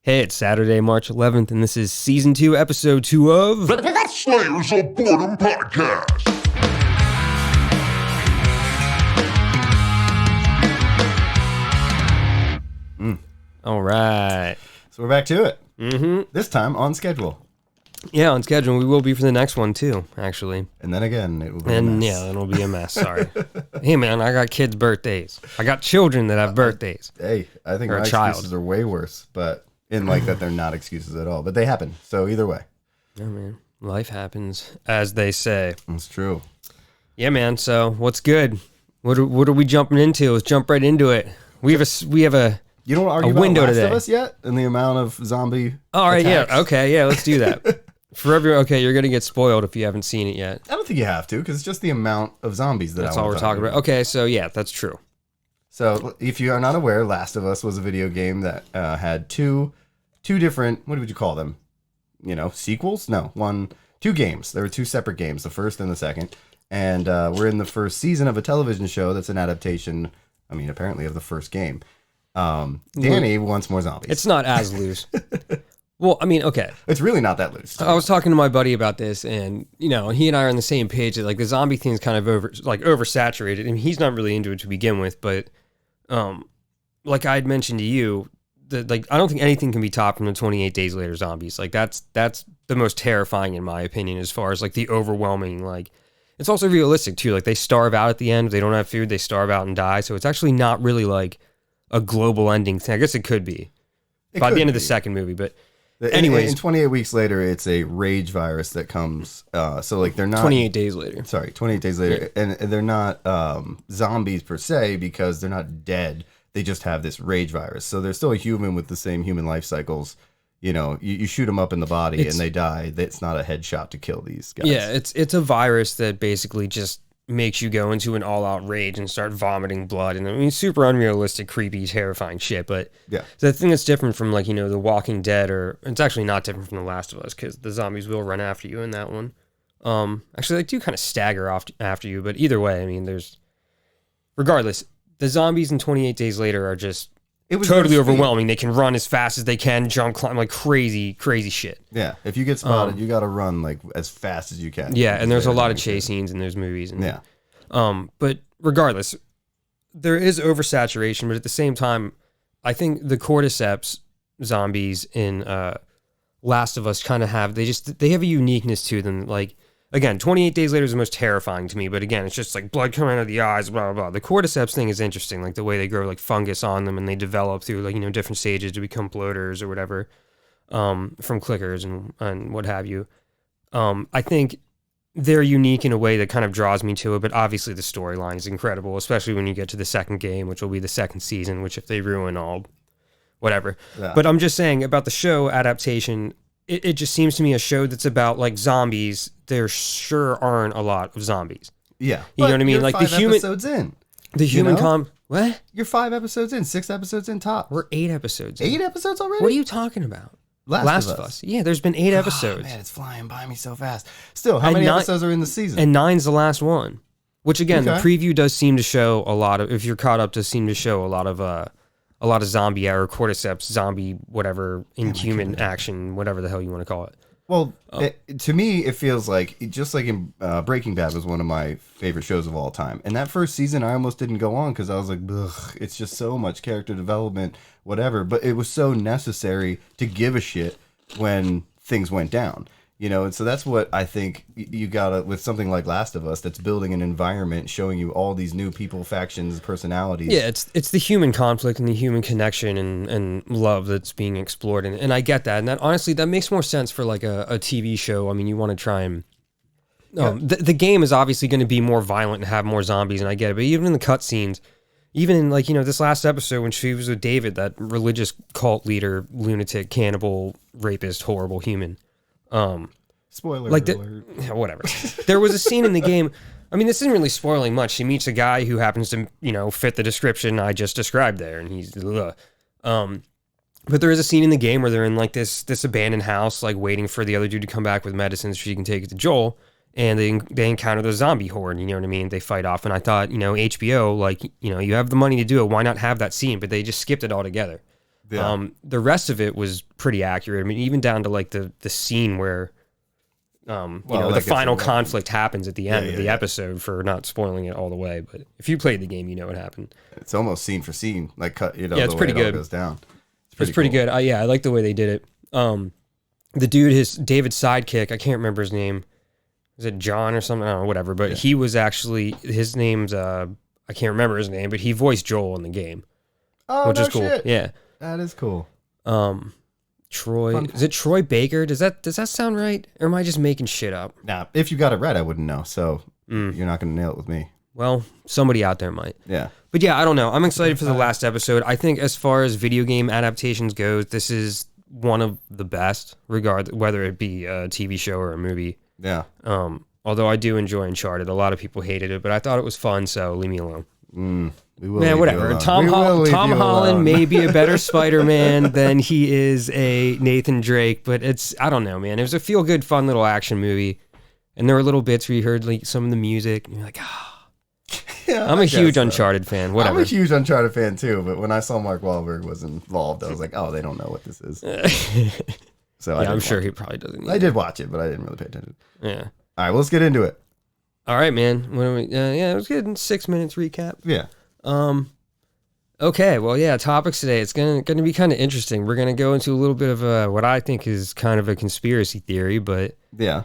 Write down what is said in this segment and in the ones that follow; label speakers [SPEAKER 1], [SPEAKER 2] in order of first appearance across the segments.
[SPEAKER 1] Hey, it's Saturday, March 11th, and this is Season 2, Episode 2 of...
[SPEAKER 2] The Slayers of Boredom Podcast!
[SPEAKER 1] All right.
[SPEAKER 3] So we're back to it.
[SPEAKER 1] Mm-hmm.
[SPEAKER 3] This time on schedule.
[SPEAKER 1] Yeah, on schedule. We will be for the next one, too, actually.
[SPEAKER 3] And then again, it will be a mess.
[SPEAKER 1] Yeah, it'll be a mess. Sorry. Hey, man, I got kids' birthdays. I got children that have birthdays.
[SPEAKER 3] Hey, I think
[SPEAKER 1] Or
[SPEAKER 3] my
[SPEAKER 1] a child.
[SPEAKER 3] excuses are way worse, but in like that they're not excuses at all. But they happen. So either way.
[SPEAKER 1] Yeah, man. Life happens, as they say.
[SPEAKER 3] It's true.
[SPEAKER 1] Yeah, man. So, what's good? What are we jumping into? Let's jump right into it. We have a
[SPEAKER 3] You don't argue about
[SPEAKER 1] window
[SPEAKER 3] Last
[SPEAKER 1] today.
[SPEAKER 3] of Us yet? And the amount of zombie
[SPEAKER 1] All right,
[SPEAKER 3] attacks?
[SPEAKER 1] yeah, okay, yeah, let's do that. Okay, you're gonna get spoiled if you haven't seen it yet.
[SPEAKER 3] I don't think you have to, because it's just the amount of zombies that
[SPEAKER 1] That's
[SPEAKER 3] I
[SPEAKER 1] all
[SPEAKER 3] want
[SPEAKER 1] we're
[SPEAKER 3] to talk
[SPEAKER 1] talking about. Okay, so yeah, that's true.
[SPEAKER 3] So if you are not aware, Last of Us was a video game that had two different, what would you call them? Sequels? No, two games. There were two separate games, the first and the second. And we're in the first season of a television show that's an adaptation, apparently of the first game. Danny wants more zombies.
[SPEAKER 1] It's not as loose. Well, okay.
[SPEAKER 3] It's really not that loose.
[SPEAKER 1] I was talking to my buddy about this, and he and I are on the same page that like the zombie thing is kind of oversaturated, and he's not really into it to begin with. But like I had mentioned to you, I don't think anything can be topped from the 28 Days Later zombies. Like that's the most terrifying in my opinion, as far as like the overwhelming like. It's also realistic too. Like they starve out at the end. If they don't have food, they starve out and die. So it's actually not really like a global ending thing. I guess it could be by the end of the second movie, but. Anyways,
[SPEAKER 3] in 28 weeks later, it's a rage virus that comes. So like they're not
[SPEAKER 1] 28 days later.
[SPEAKER 3] Sorry, 28 days later, yeah. And they're not zombies per se because they're not dead. They just have this rage virus. So they're still a human with the same human life cycles. You shoot them up in the body and they die. It's not a headshot to kill these guys.
[SPEAKER 1] Yeah, it's a virus that basically just makes you go into an all-out rage and start vomiting blood, and super unrealistic, creepy, terrifying shit. But
[SPEAKER 3] yeah,
[SPEAKER 1] the thing that's different from like The Walking Dead, or it's actually not different from The Last of Us, because the zombies will run after you in that one. Actually, they do kind of stagger off after you, but either way, regardless, the zombies in 28 Days Later are just totally overwhelming. They can run as fast as they can, jump, climb, like crazy shit.
[SPEAKER 3] Yeah, if you get spotted, you got to run like as fast as you can.
[SPEAKER 1] Yeah, and there's a lot of chase scenes in those movies. And,
[SPEAKER 3] yeah.
[SPEAKER 1] But regardless, there is oversaturation, but at the same time, I think the cordyceps zombies in Last of Us kind of have, they have a uniqueness to them. Like, again, 28 Days Later is the most terrifying to me, but again, it's just like blood coming out of the eyes, blah, blah, blah. The cordyceps thing is interesting, like the way they grow like fungus on them and they develop through like, different stages to become bloaters or whatever, from clickers and what have you. I think they're unique in a way that kind of draws me to it, but obviously the storyline is incredible, especially when you get to the second game, which will be the second season, which if they ruin all, whatever. Yeah. But I'm just saying about the show adaptation, it just seems to me a show that's about like zombies. There sure aren't a lot of zombies.
[SPEAKER 3] Yeah.
[SPEAKER 1] You know what I mean? Like the human
[SPEAKER 3] episodes in.
[SPEAKER 1] The human what?
[SPEAKER 3] You're 5 episodes in, 6 episodes in top.
[SPEAKER 1] We're 8 episodes in.
[SPEAKER 3] 8 episodes already?
[SPEAKER 1] What are you talking about?
[SPEAKER 3] Last of Us.
[SPEAKER 1] Yeah, there's been 8 episodes.
[SPEAKER 3] Man, it's flying by me so fast. Still, how many episodes are in the season?
[SPEAKER 1] And 9's the last one. Which again, the preview does seem to show a lot of, if you're caught up, does seem to show a lot of zombie or cordyceps, zombie, whatever, inhuman action, whatever the hell you want to call it.
[SPEAKER 3] Well, to me, it feels like, just like in Breaking Bad was one of my favorite shows of all time. And that first season, I almost didn't go on because I was like, ugh, it's just so much character development, whatever. But it was so necessary to give a shit when things went down. And so that's what I think you gotta, with something like Last of Us, that's building an environment, showing you all these new people, factions, personalities.
[SPEAKER 1] Yeah, it's the human conflict and the human connection and love that's being explored. And I get that. And that honestly, that makes more sense for like a TV show. You want to try and... the game is obviously going to be more violent and have more zombies, and I get it. But even in the cutscenes, even in like, this last episode when she was with David, that religious cult leader, lunatic, cannibal, rapist, horrible human...
[SPEAKER 3] Spoiler
[SPEAKER 1] like
[SPEAKER 3] alert.
[SPEAKER 1] Whatever. There was a scene in the game. This isn't really spoiling much. She meets a guy who happens to, fit the description I just described there, and he's, but there is a scene in the game where they're in like this abandoned house, like waiting for the other dude to come back with medicine so she can take it to Joel, and they encounter the zombie horde. You know what I mean? They fight off, and I thought, HBO, like, you have the money to do it. Why not have that scene? But they just skipped it altogether.
[SPEAKER 3] Yeah.
[SPEAKER 1] The rest of it was pretty accurate. I mean, even down to like the scene where,
[SPEAKER 3] Well,
[SPEAKER 1] the
[SPEAKER 3] like it's
[SPEAKER 1] final
[SPEAKER 3] a-
[SPEAKER 1] conflict happens at the end
[SPEAKER 3] Yeah,
[SPEAKER 1] of the
[SPEAKER 3] yeah.
[SPEAKER 1] episode, for not spoiling it all the way. But if you played the game, you know what happened.
[SPEAKER 3] It's almost scene for scene, like cut.
[SPEAKER 1] Yeah, it's
[SPEAKER 3] the
[SPEAKER 1] pretty
[SPEAKER 3] way it all
[SPEAKER 1] good.
[SPEAKER 3] goes down.
[SPEAKER 1] It's pretty
[SPEAKER 3] cool.
[SPEAKER 1] good. Yeah, I like the way they did it. The dude, David's sidekick, I can't remember his name. Is it John or something? I don't know, whatever. But he was actually, his name's, I can't remember his name, but he voiced Joel in the game,
[SPEAKER 3] Oh,
[SPEAKER 1] which is cool.
[SPEAKER 3] shit.
[SPEAKER 1] Yeah.
[SPEAKER 3] That is cool.
[SPEAKER 1] Troy,
[SPEAKER 3] Fun
[SPEAKER 1] is it Troy Baker? Does that sound right? Or am I just making shit up?
[SPEAKER 3] Now, if you got it right, I wouldn't know. So you're not going to nail it with me.
[SPEAKER 1] Well, somebody out there might.
[SPEAKER 3] Yeah.
[SPEAKER 1] But yeah, I don't know. I'm excited for the last episode. I think as far as video game adaptations goes, this is one of the best, whether it be a TV show or a movie.
[SPEAKER 3] Yeah.
[SPEAKER 1] Although I do enjoy Uncharted. A lot of people hated it, but I thought it was fun, so leave me alone.
[SPEAKER 3] We will
[SPEAKER 1] Man,
[SPEAKER 3] leave
[SPEAKER 1] whatever.
[SPEAKER 3] you alone.
[SPEAKER 1] Tom
[SPEAKER 3] We will leave you
[SPEAKER 1] Holland
[SPEAKER 3] alone.
[SPEAKER 1] may be a better Spider-Man than he is a Nathan Drake, but I don't know, man. It was a feel-good, fun little action movie, and there were little bits where you heard like some of the music, and you're like,
[SPEAKER 3] Yeah,
[SPEAKER 1] I'm
[SPEAKER 3] I
[SPEAKER 1] a huge
[SPEAKER 3] guess so.
[SPEAKER 1] Uncharted fan. Whatever.
[SPEAKER 3] I'm a huge Uncharted fan too, but when I saw Mark Wahlberg was involved, I was like, oh, they don't know what this is. So
[SPEAKER 1] Yeah, I'm
[SPEAKER 3] didn't
[SPEAKER 1] sure
[SPEAKER 3] watch
[SPEAKER 1] he
[SPEAKER 3] it.
[SPEAKER 1] probably doesn't.
[SPEAKER 3] I did watch it, but I didn't really pay attention.
[SPEAKER 1] Yeah.
[SPEAKER 3] All right, well, let's get into it.
[SPEAKER 1] All right, man. What do we? Yeah, it was good. 6 minutes recap.
[SPEAKER 3] Yeah.
[SPEAKER 1] Okay, well, yeah, topics today. It's gonna be kind of interesting. We're gonna go into a little bit of what I think is kind of a conspiracy theory, but
[SPEAKER 3] Yeah.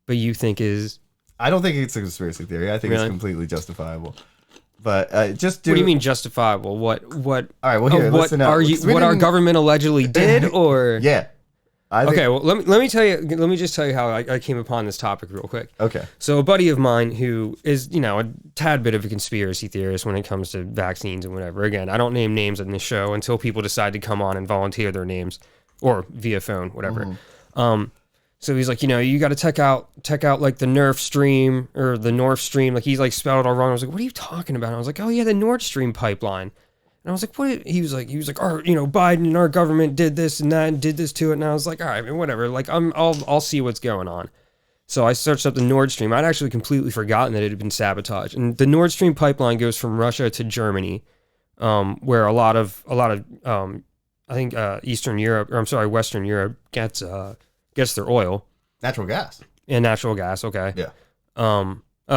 [SPEAKER 1] you think is.
[SPEAKER 3] I don't think it's a conspiracy theory. I think
[SPEAKER 1] Really?
[SPEAKER 3] it's completely justifiable. But just do.
[SPEAKER 1] What do you mean justifiable? What?
[SPEAKER 3] All right, well, here,
[SPEAKER 1] what
[SPEAKER 3] listen up.
[SPEAKER 1] are you?
[SPEAKER 3] Because we
[SPEAKER 1] What our
[SPEAKER 3] didn't-
[SPEAKER 1] government allegedly did, or
[SPEAKER 3] Yeah. I think,
[SPEAKER 1] Okay, well, let me tell you. Let me just tell you how I came upon this topic real quick.
[SPEAKER 3] Okay.
[SPEAKER 1] So a buddy of mine who is, a tad bit of a conspiracy theorist when it comes to vaccines and whatever. Again, I don't name names on this show until people decide to come on and volunteer their names or via phone, whatever. So he's like, you got to check out like the Nerf Stream or the North Stream. Like he's like spelled it all wrong. I was like, what are you talking about? And I was like, oh yeah, the Nord Stream pipeline. And I was like, what? He was like, Biden and our government did this and that and did this to it. And I was like, all right, man, whatever. Like I'll see what's going on. So I searched up the Nord Stream. I'd actually completely forgotten that it had been sabotaged. And the Nord Stream pipeline goes from Russia to Germany, where a lot of I think Western Europe gets their oil
[SPEAKER 3] Natural gas.
[SPEAKER 1] and natural gas. Okay.
[SPEAKER 3] Yeah.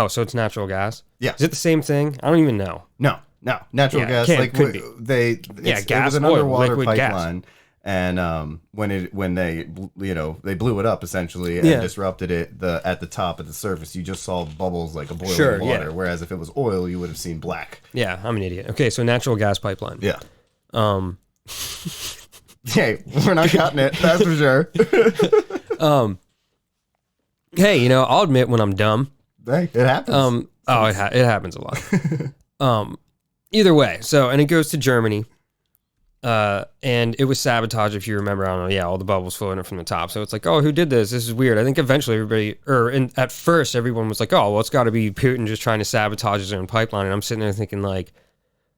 [SPEAKER 1] So it's natural gas.
[SPEAKER 3] Yeah.
[SPEAKER 1] Is it the same thing? I don't even know.
[SPEAKER 3] No. Natural
[SPEAKER 1] Yeah,
[SPEAKER 3] gas.
[SPEAKER 1] could be.
[SPEAKER 3] It
[SPEAKER 1] gas,
[SPEAKER 3] was an
[SPEAKER 1] oil,
[SPEAKER 3] underwater
[SPEAKER 1] liquid gas.
[SPEAKER 3] pipeline, and when they blew it up essentially and
[SPEAKER 1] Yeah.
[SPEAKER 3] disrupted it, at the top at the surface, you just saw bubbles like a boiling
[SPEAKER 1] Sure,
[SPEAKER 3] water.
[SPEAKER 1] yeah.
[SPEAKER 3] Whereas if it was oil, you would have seen black.
[SPEAKER 1] Yeah, I'm an idiot. Okay, so natural gas pipeline.
[SPEAKER 3] Yeah.
[SPEAKER 1] Um,
[SPEAKER 3] Hey, we're not cutting it. That's for sure.
[SPEAKER 1] hey, I'll admit when I'm dumb.
[SPEAKER 3] Hey, it happens.
[SPEAKER 1] It happens a lot. Either way, and it goes to Germany. And it was sabotage, if you remember. I don't know. Yeah, all the bubbles floating up from the top. So it's like, oh, who did this? This is weird. I think eventually at first everyone was like, oh, well, it's got to be Putin just trying to sabotage his own pipeline. And I'm sitting there thinking like,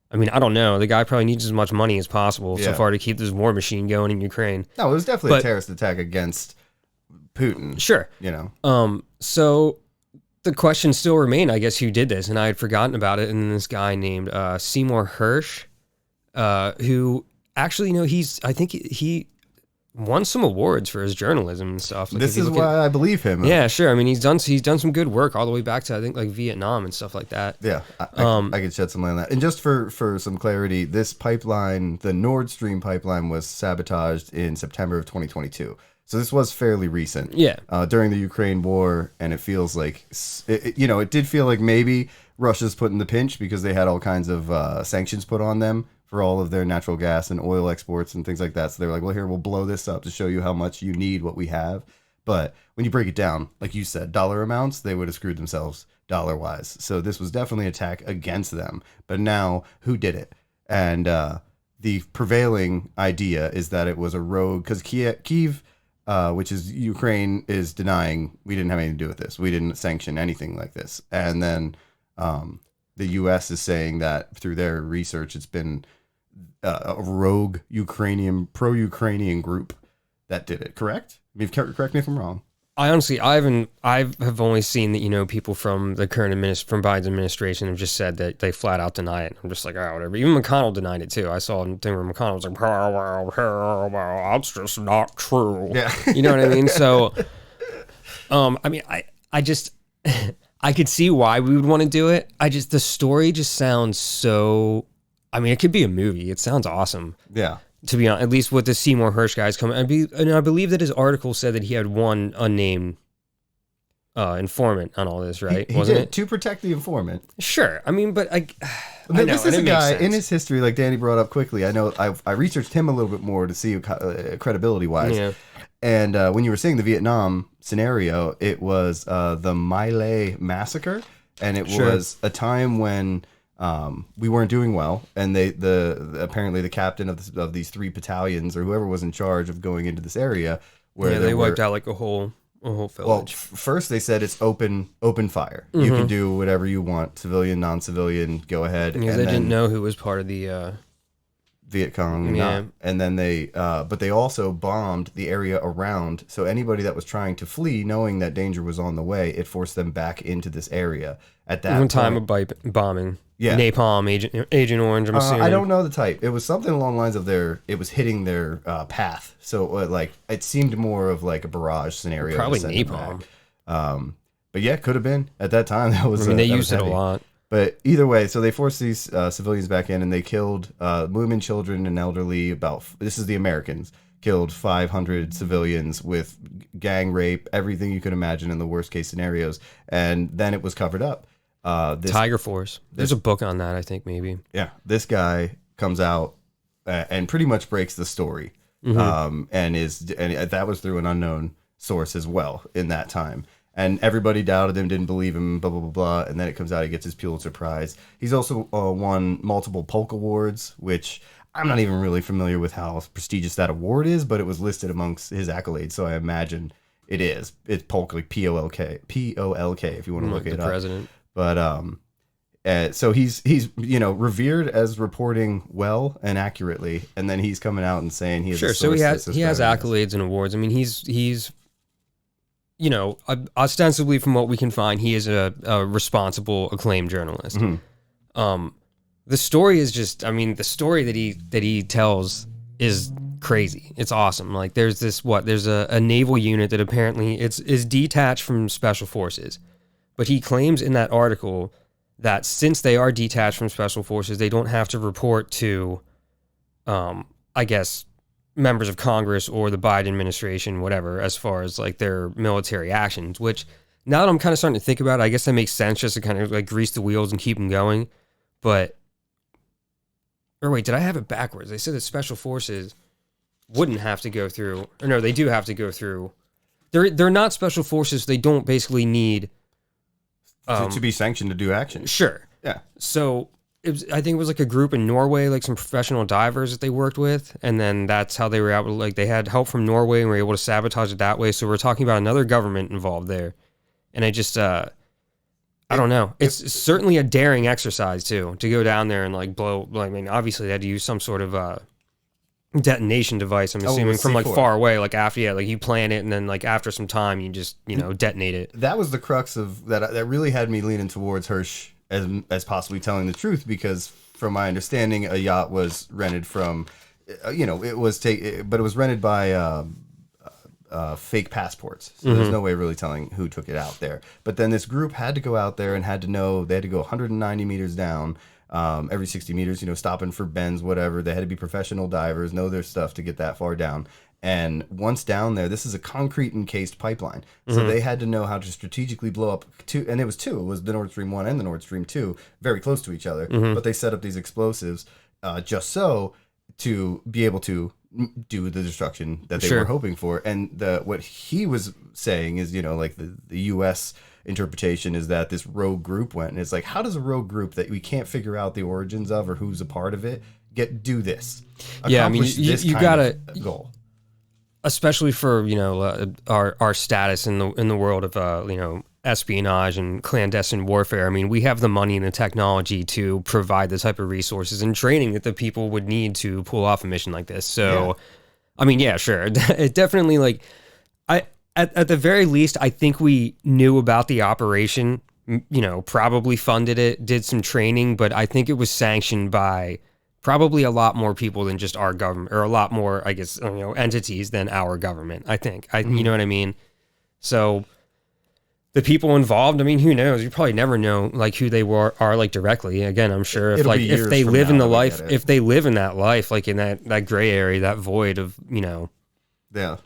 [SPEAKER 1] I mean, I don't know. The guy probably needs as much money as possible so
[SPEAKER 3] Yeah.
[SPEAKER 1] far to keep this war machine going in Ukraine.
[SPEAKER 3] No, it was definitely a
[SPEAKER 1] but-
[SPEAKER 3] terrorist attack against Putin.
[SPEAKER 1] Sure. So the question still remained, I guess, who did this? And I had forgotten about it. And this guy named Seymour Hersh, who actually, I think he won some awards for his journalism and stuff. Like,
[SPEAKER 3] This
[SPEAKER 1] if you
[SPEAKER 3] is
[SPEAKER 1] look at-
[SPEAKER 3] why I believe him.
[SPEAKER 1] Yeah, sure. I mean, he's done some good work all the way back to, I think, like Vietnam and stuff like that.
[SPEAKER 3] Yeah, I could shed some light on that. And just for some clarity, this pipeline, the Nord Stream pipeline, was sabotaged in September of 2022. So this was fairly recent.
[SPEAKER 1] Yeah.
[SPEAKER 3] During the Ukraine war, and it feels like, it did feel like maybe Russia's put in the pinch because they had all kinds of sanctions put on them for all of their natural gas and oil exports and things like that. So they were like, well, here, we'll blow this up to show you how much you need what we have. But when you break it down, like you said, dollar amounts, they would have screwed themselves dollar-wise. So this was definitely an attack against them. But now, who did it? And the prevailing idea is that it was a rogue, because Kyiv, which is Ukraine, is denying we didn't have anything to do with this. We didn't sanction anything like this. And then the U.S. is saying that through their research, it's been a rogue pro-Ukrainian group that did it. Correct? I mean, correct me if I'm wrong.
[SPEAKER 1] I honestly, I have only seen that, people from the current from Biden's administration have just said that they flat out deny it. I'm just like, oh, whatever. Even McConnell denied it too. I saw a thing where McConnell was like, that's just not true.
[SPEAKER 3] Yeah.
[SPEAKER 1] You know what I mean? So, I mean, I just, I could see why we would want to do it. The story just sounds so, I mean, it could be a movie. It sounds awesome.
[SPEAKER 3] Yeah.
[SPEAKER 1] To be honest, at least with the Seymour Hersh guys coming, and I believe that his article said that he had one unnamed informant on all this, right?
[SPEAKER 3] He
[SPEAKER 1] Wasn't
[SPEAKER 3] did,
[SPEAKER 1] it?
[SPEAKER 3] to protect the informant.
[SPEAKER 1] Sure. I mean, but I know,
[SPEAKER 3] this is
[SPEAKER 1] and
[SPEAKER 3] a
[SPEAKER 1] it makes
[SPEAKER 3] guy
[SPEAKER 1] sense.
[SPEAKER 3] in his history, like Danny brought up quickly. I know I researched him a little bit more to see credibility wise.
[SPEAKER 1] Yeah.
[SPEAKER 3] And when you were saying the Vietnam scenario, it was the My Lai massacre, and it was a time when we weren't doing well, and apparently the captain of these 3 battalions or whoever was in charge of going into this area where
[SPEAKER 1] they wiped out like a whole village.
[SPEAKER 3] Well, first they said it's open fire. Mm-hmm. You can do whatever you want, civilian, non-civilian, go ahead.
[SPEAKER 1] Because they didn't know who was part of the
[SPEAKER 3] Viet Cong.
[SPEAKER 1] Yeah.
[SPEAKER 3] And then but they also bombed the area around. So anybody that was trying to flee, knowing that danger was on the way, it forced them back into this area. At that
[SPEAKER 1] one time of bombing.
[SPEAKER 3] Yeah.
[SPEAKER 1] Napalm, Agent Orange, I'm assuming.
[SPEAKER 3] I don't know the type. It was something along the lines of it was hitting their path. So it seemed more of like a barrage scenario.
[SPEAKER 1] Probably napalm.
[SPEAKER 3] But yeah, it could have been. At that time, that was.
[SPEAKER 1] They used it a lot.
[SPEAKER 3] But either way, so they forced these civilians back in, and they killed women, children, and elderly. This is the Americans. Killed 500 civilians with gang rape, everything you could imagine in the worst case scenarios. And then it was covered up.
[SPEAKER 1] Tiger Force. There's a book on that, I think, maybe.
[SPEAKER 3] Yeah. This guy comes out and pretty much breaks the story.
[SPEAKER 1] Mm-hmm.
[SPEAKER 3] And that was through an unknown source as well in that time. And everybody doubted him, didn't believe him, blah, blah, blah, blah. And then it comes out, he gets his Pulitzer Prize. He's also won multiple Polk Awards, which I'm not even really familiar with how prestigious that award is, but it was listed amongst his accolades. So I imagine it is. It's Polk, like P-O-L-K, if you want to look it up.
[SPEAKER 1] President.
[SPEAKER 3] But so he's revered as reporting well and accurately, and then he's coming out and saying he has a source.
[SPEAKER 1] So he has accolades and awards. I mean, he's ostensibly from what we can find, he is a responsible, acclaimed journalist.
[SPEAKER 3] Mm-hmm.
[SPEAKER 1] The story is just, I mean, the story that he tells is crazy. It's awesome. Like there's a naval unit that apparently is detached from special forces. But he claims in that article that since they are detached from special forces, they don't have to report to, I guess, members of Congress or the Biden administration, whatever, as far as like their military actions, which now that I'm kind of starting to think about it, I guess that makes sense just to kind of like grease the wheels and keep them going. But, or wait, did I have it backwards? They said that special forces wouldn't have to go through, or no, they do have to go through. They're not special forces. They don't basically need
[SPEAKER 3] to be sanctioned to do action.
[SPEAKER 1] Sure.
[SPEAKER 3] Yeah.
[SPEAKER 1] So I think it was like a group in Norway, like some professional divers that they worked with. And then that's how they were able to, like, they had help from Norway and were able to sabotage it that way. So we're talking about another government involved there. And I just, I don't know. It's certainly a daring exercise too, to go down there and like blow, I mean, obviously they had to use some sort of, detonation device, I'm assuming, from like far away, like after, like you plan it and then like after some time you just, detonate it.
[SPEAKER 3] That was the crux of that really had me leaning towards Hersh as possibly telling the truth, because from my understanding, a yacht was rented from, but it was rented by fake passports. So there's no way of really telling who took it out there. But then this group had to go out there and had to know, they had to go 190 meters down, every 60 meters, stopping for bends, whatever. They had to be professional divers, know their stuff to get that far down. And once down there, this is a concrete encased pipeline. So they had to know how to strategically blow up two, and it was two. It was the Nord Stream 1 and the Nord Stream 2, very close to each other. But they set up these explosives just so to be able to do the destruction that they were hoping for. And what he was saying is, like the U.S. interpretation is that this rogue group went, and it's like, how does a rogue group that we can't figure out the origins of or who's a part of it do this?
[SPEAKER 1] Yeah, I mean, you gotta
[SPEAKER 3] goal.
[SPEAKER 1] Especially for our status in the world of espionage and clandestine warfare. I mean, we have the money and the technology to provide the type of resources and training that the people would need to pull off a mission like this. So, I mean, yeah, sure, it definitely, like, at the very least, I think we knew about the operation, probably funded it, did some training, but I think it was sanctioned by probably a lot more people than just our government, or a lot more, I guess, entities than our government, I think. You know what I mean? So the people involved, I mean, who knows? You probably never know like who they are like directly. Again, I'm sure if they live in the life, if they live in that life, like in that gray area, that void of,
[SPEAKER 3] Yeah.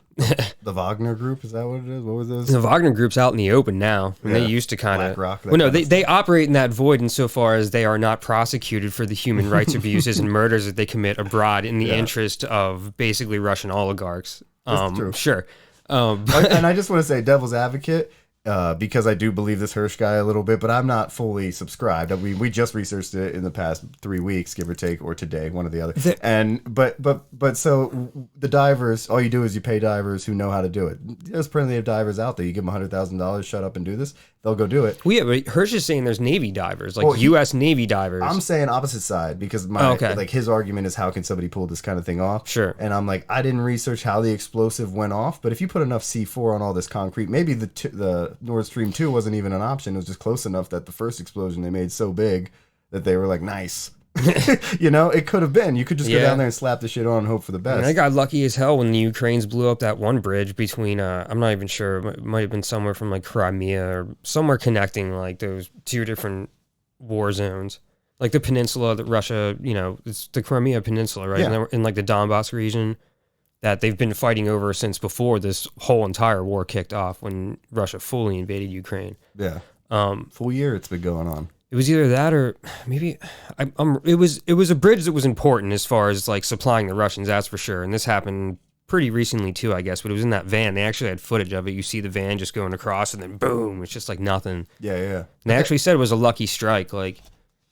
[SPEAKER 3] The Wagner Group, is that what it is? What was this?
[SPEAKER 1] The Wagner Group's out in the open now. And they used to kind of... Well, no, they operate in that void insofar as they are not prosecuted for the human rights abuses and murders that they commit abroad in the interest of basically Russian oligarchs.
[SPEAKER 3] That's true.
[SPEAKER 1] Sure.
[SPEAKER 3] And I just want to say, devil's advocate, because I do believe this Hersh guy a little bit, but I'm not fully subscribed. We just researched it in the past 3 weeks, give or take, or today, one or the other. But so the divers, all you do is you pay divers who know how to do it. There's plenty of divers out there. You give them $100,000, shut up and do this, they'll go do it.
[SPEAKER 1] Well, yeah, but Hersh is saying there's Navy divers, like U.S. Navy divers.
[SPEAKER 3] I'm saying opposite side because his argument is how can somebody pull this kind of thing off?
[SPEAKER 1] Sure.
[SPEAKER 3] And I'm like, I didn't research how the explosive went off, but if you put enough C4 on all this concrete, maybe the Nord Stream 2 wasn't even an option. It was just close enough that the first explosion they made so big that they were like, nice. It could have been. You could just go down there and slap the shit on and hope for the best.
[SPEAKER 1] I got lucky as hell when the Ukrainians blew up that one bridge between, I'm not even sure, it might have been somewhere from like Crimea or somewhere connecting like those two different war zones. Like the peninsula that Russia, it's the Crimea Peninsula, right?
[SPEAKER 3] Yeah.
[SPEAKER 1] In like the Donbass region that they've been fighting over since before this whole entire war kicked off when Russia fully invaded Ukraine.
[SPEAKER 3] Yeah. Full year it's been going on.
[SPEAKER 1] It was either that or maybe it was a bridge that was important as far as like supplying the Russians, that's for sure. And this happened pretty recently too, I guess, but it was in that van. They actually had footage of it. You see the van just going across and then boom, it's just like nothing.
[SPEAKER 3] Yeah.
[SPEAKER 1] And they actually said it was a lucky strike, like.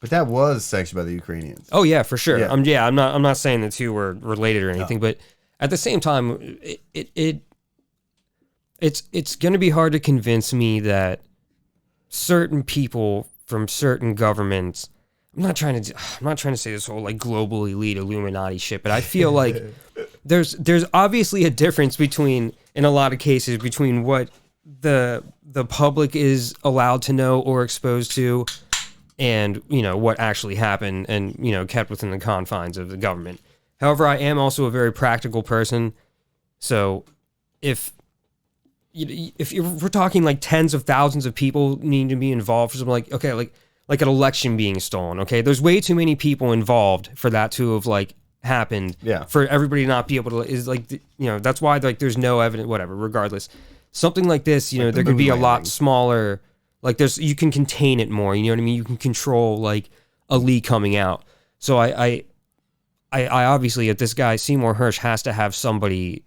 [SPEAKER 3] But that was sanctioned by the Ukrainians.
[SPEAKER 1] Oh yeah, for sure.
[SPEAKER 3] Yeah.
[SPEAKER 1] I'm not saying the two were related or anything, but at the same time, it's going to be hard to convince me that certain people from certain governments. I'm not trying to say this whole like global elite Illuminati shit, but I feel like there's obviously a difference between, in a lot of cases, between what the public is allowed to know or exposed to, and what actually happened, and kept within the confines of the government. However, I am also a very practical person, so if we're talking like tens of thousands of people need to be involved for something like an election being stolen, okay, there's way too many people involved for that to have like happened.
[SPEAKER 3] Yeah.
[SPEAKER 1] For everybody to not be able to is like that's why like there's no evidence. Whatever. Regardless, something like this,
[SPEAKER 3] like
[SPEAKER 1] there could be a lot smaller. Like you can contain it more. You know what I mean? You can control like a leak coming out. So I obviously, if this guy Seymour Hersh has to have somebody,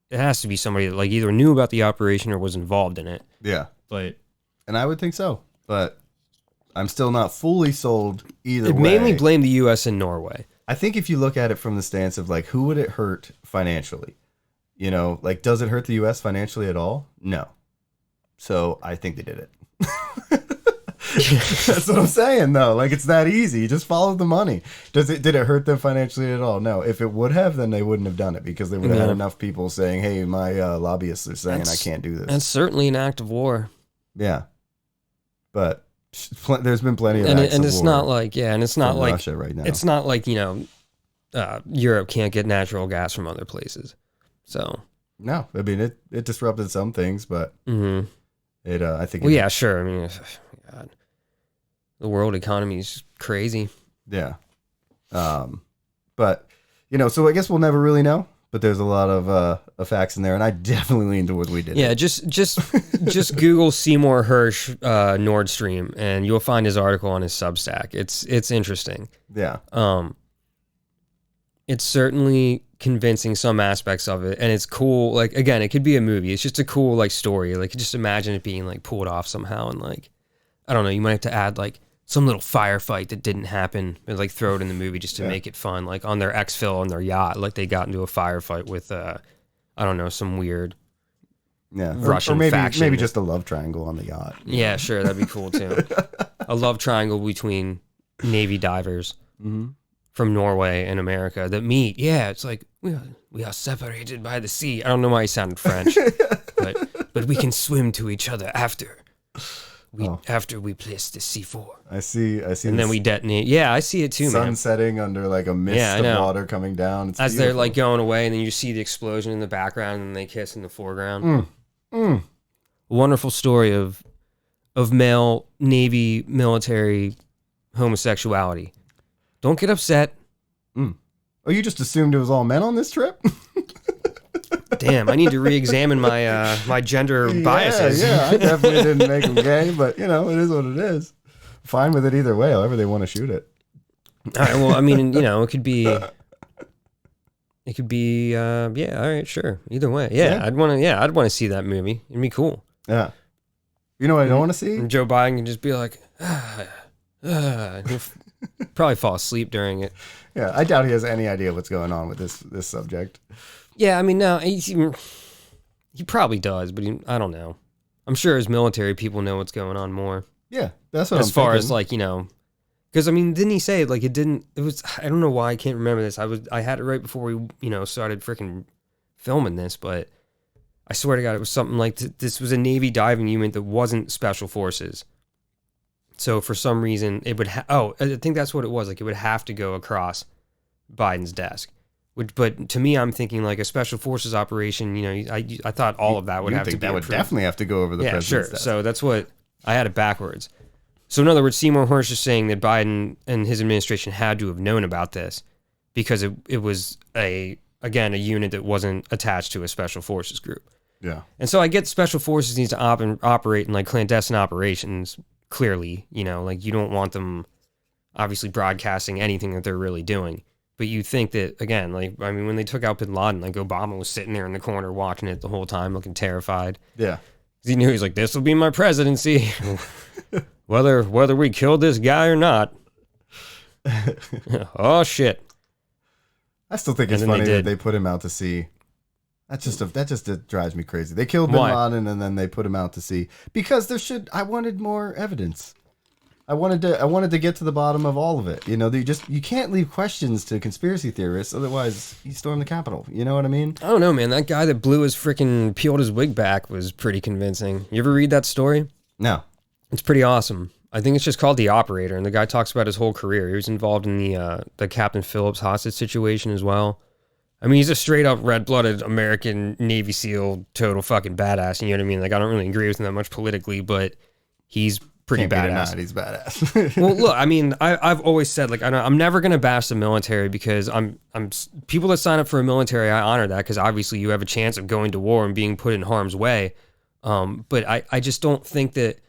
[SPEAKER 1] it has to be somebody that like either knew about the operation or was involved in it.
[SPEAKER 3] Yeah.
[SPEAKER 1] And
[SPEAKER 3] I would think so, but I'm still not fully sold either way.
[SPEAKER 1] Mainly blame the U.S. and Norway.
[SPEAKER 3] I think if you look at it from the stance of like, who would it hurt financially? Like, does it hurt the U.S. financially at all? No. So I think they did it. That's what I'm saying, though. Like, it's that easy. You just follow the money. Did it hurt them financially at all? No. If it would have, then they wouldn't have done it because they would have had enough people saying, "Hey, my lobbyists are saying I can't do this."
[SPEAKER 1] That's certainly an act of war.
[SPEAKER 3] Yeah, but there's been plenty of acts of war.
[SPEAKER 1] And it's not like
[SPEAKER 3] Russia right now.
[SPEAKER 1] It's not like Europe can't get natural gas from other places. So
[SPEAKER 3] no, I mean it disrupted some things, but it I think.
[SPEAKER 1] Well, yeah, sure. I mean, God, the world economy is crazy.
[SPEAKER 3] Yeah, but so I guess we'll never really know. But there's a lot of facts in there, and I definitely lean towards we did.
[SPEAKER 1] Yeah, just Google Seymour Hersh Nord Stream, and you'll find his article on his Substack. It's interesting.
[SPEAKER 3] Yeah.
[SPEAKER 1] It's certainly convincing some aspects of it, and it's cool. Like, again, it could be a movie. It's just a cool like story. Like, just imagine it being like pulled off somehow, and like, I don't know, you might have to add like some little firefight that didn't happen and like throw it in the movie just to make it fun. Like on their exfil on their yacht, like they got into a firefight with I don't know, some weird Russian
[SPEAKER 3] or maybe,
[SPEAKER 1] faction.
[SPEAKER 3] Maybe just a love triangle on the yacht.
[SPEAKER 1] Yeah, sure, that'd be cool too. A love triangle between Navy divers.
[SPEAKER 3] Mm-hmm.
[SPEAKER 1] from Norway and America that meet. Yeah, it's like we are separated by the sea. I don't know why he sounded French, but we can swim to each other after we place the C4.
[SPEAKER 3] I see.
[SPEAKER 1] And then we detonate. Yeah, I see it too,
[SPEAKER 3] sun
[SPEAKER 1] man.
[SPEAKER 3] setting under like a mist of water coming down. It's
[SPEAKER 1] as
[SPEAKER 3] beautiful.
[SPEAKER 1] they're like going away, and then you see the explosion in the background, and they kiss in the foreground. Wonderful story of male Navy military homosexuality. Don't get upset.
[SPEAKER 3] Oh, you just assumed it was all men on this trip?
[SPEAKER 1] Damn, I need to re-examine my my gender biases.
[SPEAKER 3] Yeah, I definitely didn't make them gay, but you know, it is what it is. Fine with it either way, however they want to shoot it.
[SPEAKER 1] All right, well, I mean, you know, it could be, yeah, all right, sure. Either way. Yeah. I'd want to see that movie. It'd be cool.
[SPEAKER 3] Yeah. You know what I don't want to see?
[SPEAKER 1] And Joe Biden can just be like, and he'll probably fall asleep during it.
[SPEAKER 3] Yeah, I doubt he has any idea what's going on with this subject.
[SPEAKER 1] Yeah, I mean, no, he probably does, but I don't know. I'm sure his military people know what's going on more.
[SPEAKER 3] Yeah, that's what
[SPEAKER 1] as far as like, you know, because I mean, didn't he say like it was, I don't know why I can't remember this. I had it right before we, you know, started freaking filming this, but I swear to God, it was something like this was a Navy diving unit that wasn't special forces. So for some reason it would, I think that's what it was. Like it would have to go across Biden's desk. But to me, I'm thinking like a special forces operation. You know, I thought all of that would have to be
[SPEAKER 3] that would definitely have to go over the president's desk.
[SPEAKER 1] So that's what I had it backwards. So in other words, Seymour Hersh is saying that Biden and his administration had to have known about this because it was a unit that wasn't attached to a special forces group.
[SPEAKER 3] Yeah.
[SPEAKER 1] And so I get special forces needs to operate in like clandestine operations. Clearly, you know, like you don't want them obviously broadcasting anything that they're really doing. But you think that, again, like, I mean, when they took out bin Laden, like, Obama was sitting there in the corner watching it the whole time, looking terrified.
[SPEAKER 3] Yeah.
[SPEAKER 1] He knew, he's like, this will be my presidency, whether we killed this guy or not. Oh, shit.
[SPEAKER 3] I still think it's funny that they put him out to sea. That just drives me crazy. They killed bin Laden and then they put him out to sea. Because I wanted more evidence. I wanted to get to the bottom of all of it. You know, you can't leave questions to conspiracy theorists, otherwise you storm the Capitol. You know what I mean?
[SPEAKER 1] I don't know, man. That guy that peeled his wig back was pretty convincing. You ever read that story?
[SPEAKER 3] No.
[SPEAKER 1] It's pretty awesome. I think it's just called The Operator, and the guy talks about his whole career. He was involved in the Captain Phillips hostage situation as well. I mean, he's a straight up red-blooded American Navy SEAL, total fucking badass. You know what I mean? Like, I don't really agree with him that much politically, but he's pretty badass.
[SPEAKER 3] He's badass.
[SPEAKER 1] Well, look, I mean, I've always said, like, I'm never going to bash the military because I'm people that sign up for a military, I honor that because obviously you have a chance of going to war and being put in harm's way. But I just don't think that,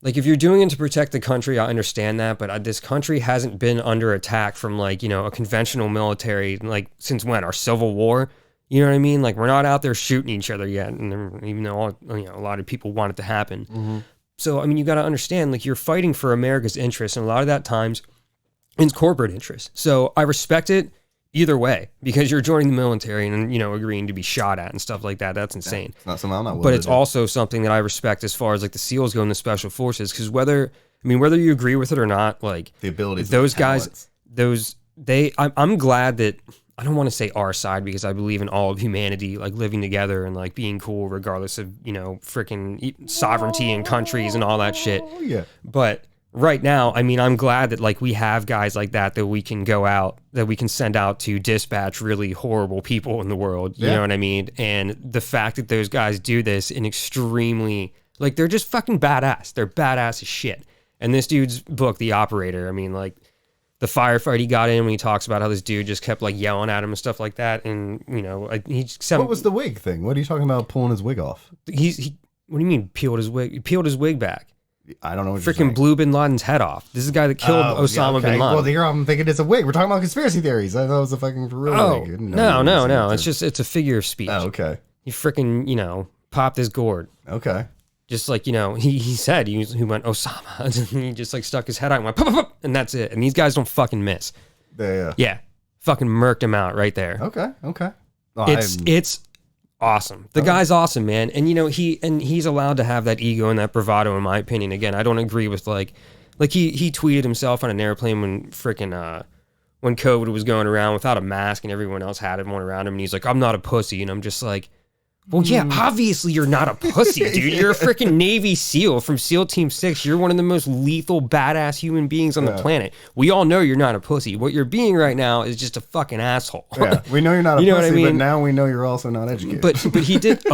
[SPEAKER 1] like, if you're doing it to protect the country, I understand that. But this country hasn't been under attack from, like, you know, a conventional military, like, since when? Our Civil War? You know what I mean? Like, we're not out there shooting each other yet. And even though, you know, a lot of people want it to happen. Mm-hmm. So, I mean, you got to understand, like, you're fighting for America's interests, and a lot of that times it's corporate interests. So I respect it either way because you're joining the military and, you know, agreeing to be shot at and stuff like that. That's insane.
[SPEAKER 3] It's not something I'm not willing
[SPEAKER 1] but
[SPEAKER 3] to
[SPEAKER 1] it's
[SPEAKER 3] do.
[SPEAKER 1] also something that I respect as far as, like, the SEALs go in the special forces because whether you agree with it or not, like,
[SPEAKER 3] the abilities,
[SPEAKER 1] those guys, I'm glad that, I don't want to say our side because I believe in all of humanity, like living together and like being cool regardless of, you know, freaking sovereignty and countries and all that shit.
[SPEAKER 3] Oh, yeah.
[SPEAKER 1] But right now, I mean, I'm glad that like we have guys like that we can go out, that we can send out to dispatch really horrible people in the world. You know what I mean? And the fact that those guys do this in extremely, like, they're just fucking badass. They're badass as shit. And this dude's book, The Operator, I mean, like, the firefight he got in when he talks about how this dude just kept like yelling at him and stuff like that, and you know, what
[SPEAKER 3] was the wig thing? What are you talking about? Pulling his wig off?
[SPEAKER 1] What do you mean peeled his wig? He peeled his wig back.
[SPEAKER 3] I don't know. What
[SPEAKER 1] freaking blew bin Laden's head off. This is the guy that killed Osama bin Laden.
[SPEAKER 3] Well, here I'm thinking it's a wig. We're talking about conspiracy theories. I thought it was a fucking real wig.
[SPEAKER 1] No. It's a figure of speech.
[SPEAKER 3] Oh, okay.
[SPEAKER 1] He freaking, you know, popped his gourd.
[SPEAKER 3] Okay.
[SPEAKER 1] Just like, you know, he said, he went, Osama, and he just like stuck his head out and went, pop, pop, pop, and that's it. And these guys don't fucking miss. Yeah. Fucking murked him out right there.
[SPEAKER 3] Okay. Oh,
[SPEAKER 1] it's awesome. The guy's awesome, man. And, you know, he's allowed to have that ego and that bravado, in my opinion. Again, I don't agree with like he tweeted himself on an airplane when freaking, when COVID was going around without a mask and everyone else had one around him, and he's like, I'm not a pussy. And I'm just like, well, yeah, obviously you're not a pussy, dude. You're a freaking Navy SEAL from SEAL Team 6. You're one of the most lethal, badass human beings on the planet. We all know you're not a pussy. What you're being right now is just a fucking asshole.
[SPEAKER 3] Yeah, we know you're not a
[SPEAKER 1] You know what
[SPEAKER 3] pussy,
[SPEAKER 1] I mean?
[SPEAKER 3] but now we know you're also not educated.
[SPEAKER 1] But he did. He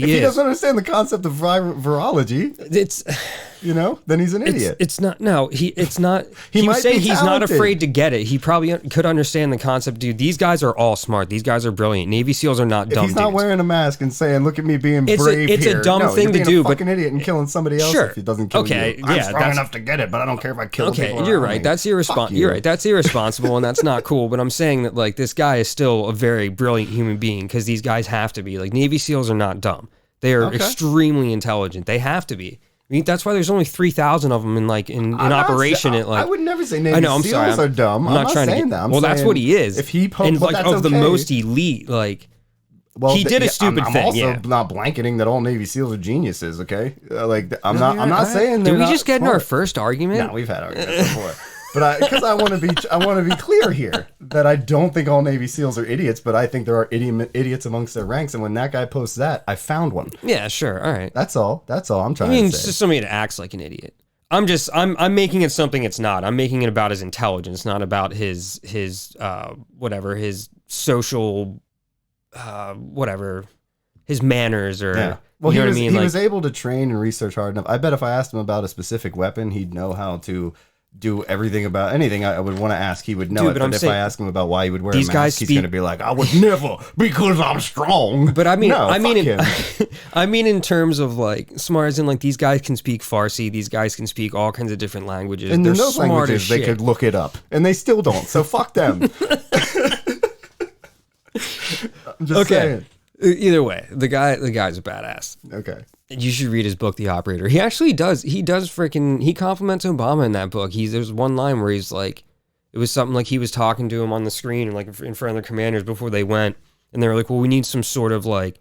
[SPEAKER 3] He doesn't understand the concept of virology,
[SPEAKER 1] It's
[SPEAKER 3] then he's an idiot.
[SPEAKER 1] It's not. No, it's not.
[SPEAKER 3] He
[SPEAKER 1] He was
[SPEAKER 3] might
[SPEAKER 1] saying
[SPEAKER 3] be
[SPEAKER 1] he's not
[SPEAKER 3] talented.
[SPEAKER 1] afraid to get it. He probably could understand the concept, dude. These guys are all smart. These guys are brilliant. Navy SEAls are not
[SPEAKER 3] If
[SPEAKER 1] dumb
[SPEAKER 3] he's not
[SPEAKER 1] dudes.
[SPEAKER 3] wearing a mask and saying, "Look at me being
[SPEAKER 1] It's
[SPEAKER 3] brave,"
[SPEAKER 1] a
[SPEAKER 3] here.
[SPEAKER 1] dumb
[SPEAKER 3] No,
[SPEAKER 1] thing
[SPEAKER 3] you're
[SPEAKER 1] to
[SPEAKER 3] being
[SPEAKER 1] do,
[SPEAKER 3] a
[SPEAKER 1] but-
[SPEAKER 3] fucking idiot and killing somebody else
[SPEAKER 1] Sure.
[SPEAKER 3] if he doesn't kill
[SPEAKER 1] Okay,
[SPEAKER 3] you. I'm
[SPEAKER 1] yeah,
[SPEAKER 3] strong
[SPEAKER 1] that's-
[SPEAKER 3] enough to get it, but I don't care if I kill
[SPEAKER 1] Okay,
[SPEAKER 3] people
[SPEAKER 1] you're
[SPEAKER 3] around
[SPEAKER 1] right.
[SPEAKER 3] me.
[SPEAKER 1] That's
[SPEAKER 3] Fuck
[SPEAKER 1] irresponsible.
[SPEAKER 3] you.
[SPEAKER 1] You're right. That's irresponsible, and that's not cool. But I'm saying that like this guy is still a very brilliant human being because these guys have to be. Like Navy SEAls are not dumb. They are extremely intelligent. They have to be. I mean, that's why there's only 3,000 of them in operation.
[SPEAKER 3] I would never say Navy
[SPEAKER 1] I know. I'm
[SPEAKER 3] SEAls
[SPEAKER 1] sorry.
[SPEAKER 3] are dumb.
[SPEAKER 1] I'm not trying
[SPEAKER 3] saying
[SPEAKER 1] to.
[SPEAKER 3] that. I'm
[SPEAKER 1] Well, that's
[SPEAKER 3] saying
[SPEAKER 1] what he is.
[SPEAKER 3] If he poked,
[SPEAKER 1] and
[SPEAKER 3] well,
[SPEAKER 1] like
[SPEAKER 3] that's
[SPEAKER 1] of the
[SPEAKER 3] okay.
[SPEAKER 1] most elite, like
[SPEAKER 3] Well,
[SPEAKER 1] he did a stupid
[SPEAKER 3] I'm
[SPEAKER 1] thing.
[SPEAKER 3] also
[SPEAKER 1] Yeah.
[SPEAKER 3] not blanketing that all Navy SEAls are geniuses. Okay, I'm
[SPEAKER 1] No,
[SPEAKER 3] not
[SPEAKER 1] you're
[SPEAKER 3] saying.
[SPEAKER 1] Did
[SPEAKER 3] they're
[SPEAKER 1] we
[SPEAKER 3] not
[SPEAKER 1] just get in our
[SPEAKER 3] smart.
[SPEAKER 1] first argument?
[SPEAKER 3] No, we've had arguments before. But because I want to be clear here that I don't think all Navy SEAls are idiots, but I think there are idiots amongst their ranks. And when that guy posts that, I found one.
[SPEAKER 1] Yeah, sure. All right.
[SPEAKER 3] That's all. That's all I'm trying
[SPEAKER 1] I mean,
[SPEAKER 3] to
[SPEAKER 1] it's
[SPEAKER 3] say.
[SPEAKER 1] just somebody that acts like an idiot. I'm making it something it's not. I'm making it about his intelligence, not about his whatever, his social whatever, his manners or
[SPEAKER 3] Yeah. Well,
[SPEAKER 1] you know
[SPEAKER 3] he
[SPEAKER 1] what I mean?
[SPEAKER 3] he
[SPEAKER 1] Like,
[SPEAKER 3] was able to train and research hard enough. I bet if I asked him about a specific weapon, he'd know how to do everything about anything I would want to ask. He would know
[SPEAKER 1] Dude,
[SPEAKER 3] it.
[SPEAKER 1] but
[SPEAKER 3] But
[SPEAKER 1] I'm
[SPEAKER 3] if
[SPEAKER 1] saying-
[SPEAKER 3] I ask him about why he would wear a
[SPEAKER 1] These
[SPEAKER 3] mask,
[SPEAKER 1] guys
[SPEAKER 3] he's
[SPEAKER 1] speak-
[SPEAKER 3] going to be like, "I would never because I'm strong."
[SPEAKER 1] But I mean,
[SPEAKER 3] No,
[SPEAKER 1] I mean,
[SPEAKER 3] fuck him.
[SPEAKER 1] I mean, in terms of like smart, as in like these guys can speak Farsi, these guys can speak all kinds of different languages.
[SPEAKER 3] And
[SPEAKER 1] They're
[SPEAKER 3] in those
[SPEAKER 1] smart
[SPEAKER 3] languages,
[SPEAKER 1] as
[SPEAKER 3] they
[SPEAKER 1] shit.
[SPEAKER 3] could look it up, and they still don't. So fuck them. I'm just saying.
[SPEAKER 1] Either way, the guy's a badass.
[SPEAKER 3] Okay.
[SPEAKER 1] You should read his book, The Operator. He actually does. He compliments Obama in that book. There's one line where he's like, it was something like he was talking to him on the screen and like in front of the commanders before they went, and they were like, well, we need some sort of like,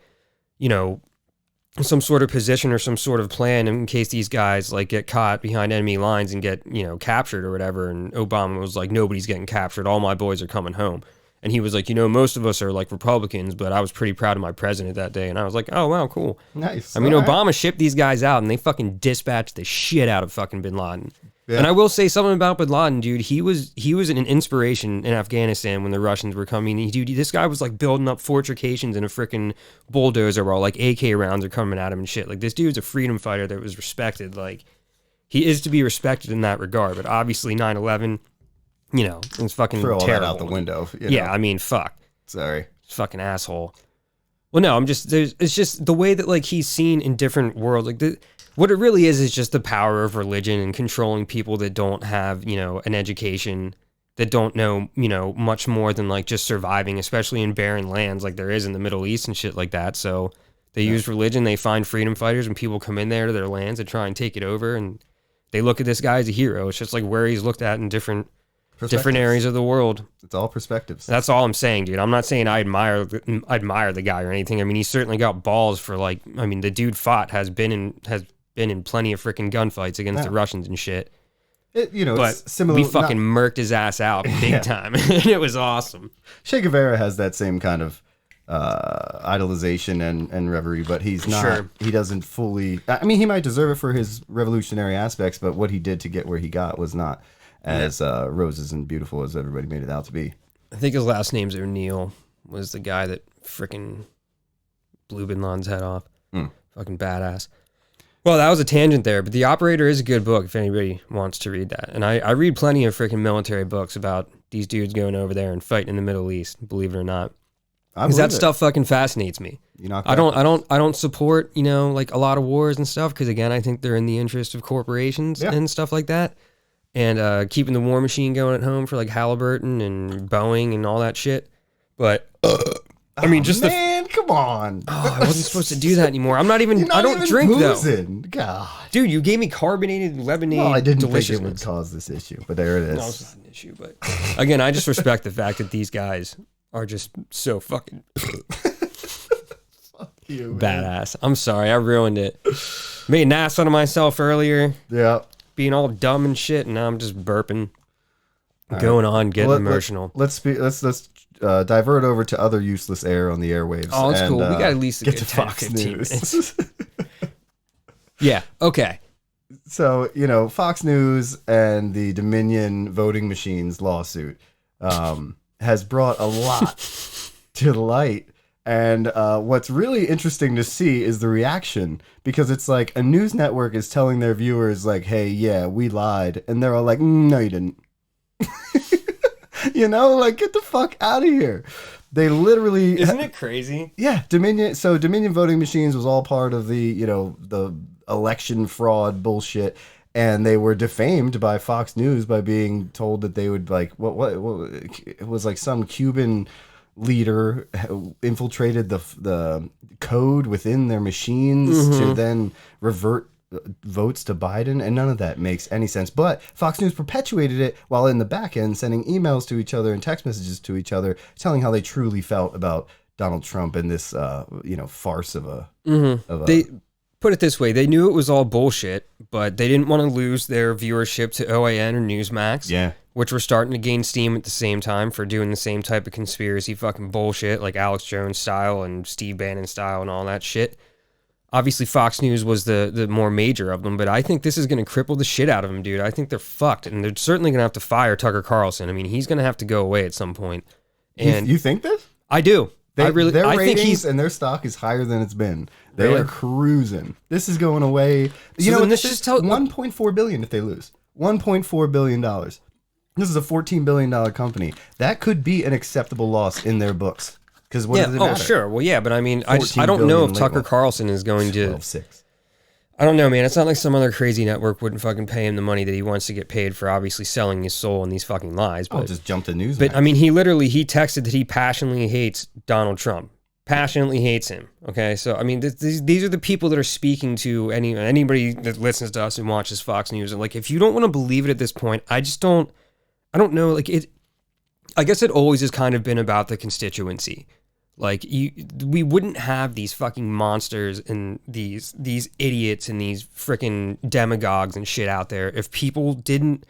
[SPEAKER 1] some sort of position or some sort of plan in case these guys like get caught behind enemy lines and get, captured or whatever. And Obama was like, nobody's getting captured. All my boys are coming home. And he was like, most of us are like Republicans, but I was pretty proud of my president that day. And I was like, oh, wow, cool.
[SPEAKER 3] Nice.
[SPEAKER 1] I mean,
[SPEAKER 3] All right.
[SPEAKER 1] Obama shipped these guys out and they fucking dispatched the shit out of fucking bin Laden.
[SPEAKER 3] Yeah.
[SPEAKER 1] And I will say something about bin Laden, dude. He was an inspiration in Afghanistan when the Russians were coming. Dude, this guy was like building up fortifications in a freaking bulldozer while like AK rounds are coming at him and shit. Like this dude's a freedom fighter that was respected. Like he is to be respected in that regard. But obviously 9/11, it's fucking
[SPEAKER 3] Throw all
[SPEAKER 1] terrible.
[SPEAKER 3] that out the window.
[SPEAKER 1] Yeah, I mean, fuck.
[SPEAKER 3] Sorry.
[SPEAKER 1] Fucking asshole. Well, no, it's just the way that like he's seen in different worlds. Like what it really is just the power of religion and controlling people that don't have, an education, that don't know, much more than like just surviving, especially in barren lands like there is in the Middle East and shit like that. So they use religion, they find freedom fighters when people come in there to their lands and try and take it over, and they look at this guy as a hero. It's just like where he's looked at in different areas of the world.
[SPEAKER 3] It's all perspectives.
[SPEAKER 1] That's all I'm saying, dude. I'm not saying I admire the guy or anything. I mean, he's certainly got balls for like. I mean, the dude has been in plenty of freaking gunfights against the Russians and shit.
[SPEAKER 3] But
[SPEAKER 1] But
[SPEAKER 3] similar.
[SPEAKER 1] we fucking murked his ass out big time, and it was awesome.
[SPEAKER 3] Che Guevara has that same kind of idolization and reverie, but he's not.
[SPEAKER 1] Sure.
[SPEAKER 3] He doesn't fully. I mean, he might deserve it for his revolutionary aspects, but what he did to get where he got was not as roses and beautiful as everybody made it out to be.
[SPEAKER 1] I think his last name's O'Neill. Was the guy that freaking blew Bin Laden's head off. Fucking badass. Well, that was a tangent there, but The Operator is a good book if anybody wants to read that. And I read plenty of freaking military books about these dudes going over there and fighting in the Middle East, believe it or not. Because that stuff fucking fascinates me. I don't support, like a lot of wars and stuff, because again, I think they're in the interest of corporations and stuff like that. And keeping the war machine going at home for like Halliburton and Boeing and all that shit. But I mean, just
[SPEAKER 3] man, come on.
[SPEAKER 1] I wasn't supposed to do that anymore. I'm not even. I don't
[SPEAKER 3] even
[SPEAKER 1] drink
[SPEAKER 3] boozing.
[SPEAKER 1] though.
[SPEAKER 3] God.
[SPEAKER 1] Dude, you gave me carbonated lemonade.
[SPEAKER 3] Well, I didn't think it
[SPEAKER 1] deliciousness.
[SPEAKER 3] would cause this issue, but there it is.
[SPEAKER 1] No, it's not an issue. But again, I just respect the fact that these guys are just so fucking
[SPEAKER 3] You, man.
[SPEAKER 1] badass. I'm sorry, I ruined it. Made an ass out of myself earlier,
[SPEAKER 3] Yeah.
[SPEAKER 1] being all dumb and shit, and now I'm just burping. Going on, getting
[SPEAKER 3] Well,
[SPEAKER 1] emotional.
[SPEAKER 3] Let's divert over to other useless air on the airwaves.
[SPEAKER 1] Oh, it's cool. We got at least a
[SPEAKER 3] get
[SPEAKER 1] good
[SPEAKER 3] to
[SPEAKER 1] 10,
[SPEAKER 3] Fox
[SPEAKER 1] 15
[SPEAKER 3] News.
[SPEAKER 1] minutes. Yeah. Okay.
[SPEAKER 3] So, Fox News and the Dominion voting machines lawsuit has brought a lot to the light. And what's really interesting to see is the reaction, because it's like a news network is telling their viewers, like, hey, yeah, we lied. And they're all like, no, you didn't. Like, get the fuck out of here. They literally...
[SPEAKER 1] Isn't it crazy?
[SPEAKER 3] Yeah, Dominion. So Dominion voting machines was all part of the, the election fraud bullshit. And they were defamed by Fox News by being told that they would, like, what it was like some Cuban leader infiltrated the code within their machines to then revert votes to Biden, and none of that makes any sense. But Fox News perpetuated it while in the back end sending emails to each other and text messages to each other telling how they truly felt about Donald Trump and this farce of a
[SPEAKER 1] They put it this way, they knew it was all bullshit, but they didn't want to lose their viewership to OAN or Newsmax, which were starting to gain steam at the same time for doing the same type of conspiracy fucking bullshit, like Alex Jones style and Steve Bannon style and all that shit. Obviously, Fox News was the more major of them, but I think this is going to cripple the shit out of them, dude. I think they're fucked, and they're certainly going to have to fire Tucker Carlson. I mean, he's going to have to go away at some point. And
[SPEAKER 3] you think this?
[SPEAKER 1] I do.
[SPEAKER 3] Their
[SPEAKER 1] I think
[SPEAKER 3] ratings and their stock is higher than it's been. They are cruising. This is going away.
[SPEAKER 1] This just tell
[SPEAKER 3] $1.4 billion if they lose. $1.4 billion. This is a $14 billion company. That could be an acceptable loss in their books. Because what does it matter?
[SPEAKER 1] Oh, sure. Well, yeah, but I mean, I don't know if Tucker Carlson is going to...
[SPEAKER 3] 12.6.
[SPEAKER 1] I don't know, man. It's not like some other crazy network wouldn't fucking pay him the money that he wants to get paid for obviously selling his soul in these fucking lies. But,
[SPEAKER 3] just jump to Newsmax.
[SPEAKER 1] But, I mean, he texted that he passionately hates Donald Trump. Passionately hates him. Okay? So, I mean, these are the people that are speaking to anybody that listens to us and watches Fox News. And, like, if you don't want to believe it at this point, I don't know. Like, I guess it always has kind of been about the constituency. Like, we wouldn't have these fucking monsters and these idiots and these freaking demagogues and shit out there if people didn't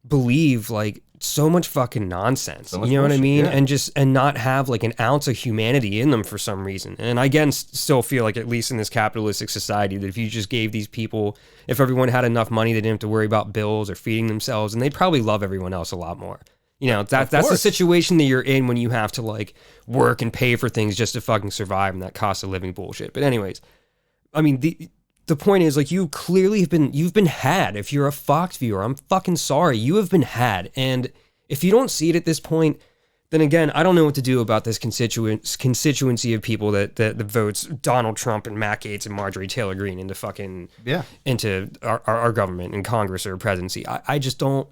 [SPEAKER 1] believe, like, so much fucking nonsense. You know what I mean? Yeah. And not have, like, an ounce of humanity in them for some reason. And I, again, still feel like, at least in this capitalistic society, that if you just gave these people, if everyone had enough money, they didn't have to worry about bills or feeding themselves, and they'd probably love everyone else a lot more. That's the situation that you're in when you have to, like, work and pay for things just to fucking survive and that cost of living bullshit. But anyways, I mean, the point is, like, you clearly you've been had. If you're a Fox viewer, I'm fucking sorry. You have been had. And if you don't see it at this point, then again, I don't know what to do about this constituency of people that votes Donald Trump and Matt Gaetz and Marjorie Taylor Greene into fucking, into our government and Congress or presidency. I just don't.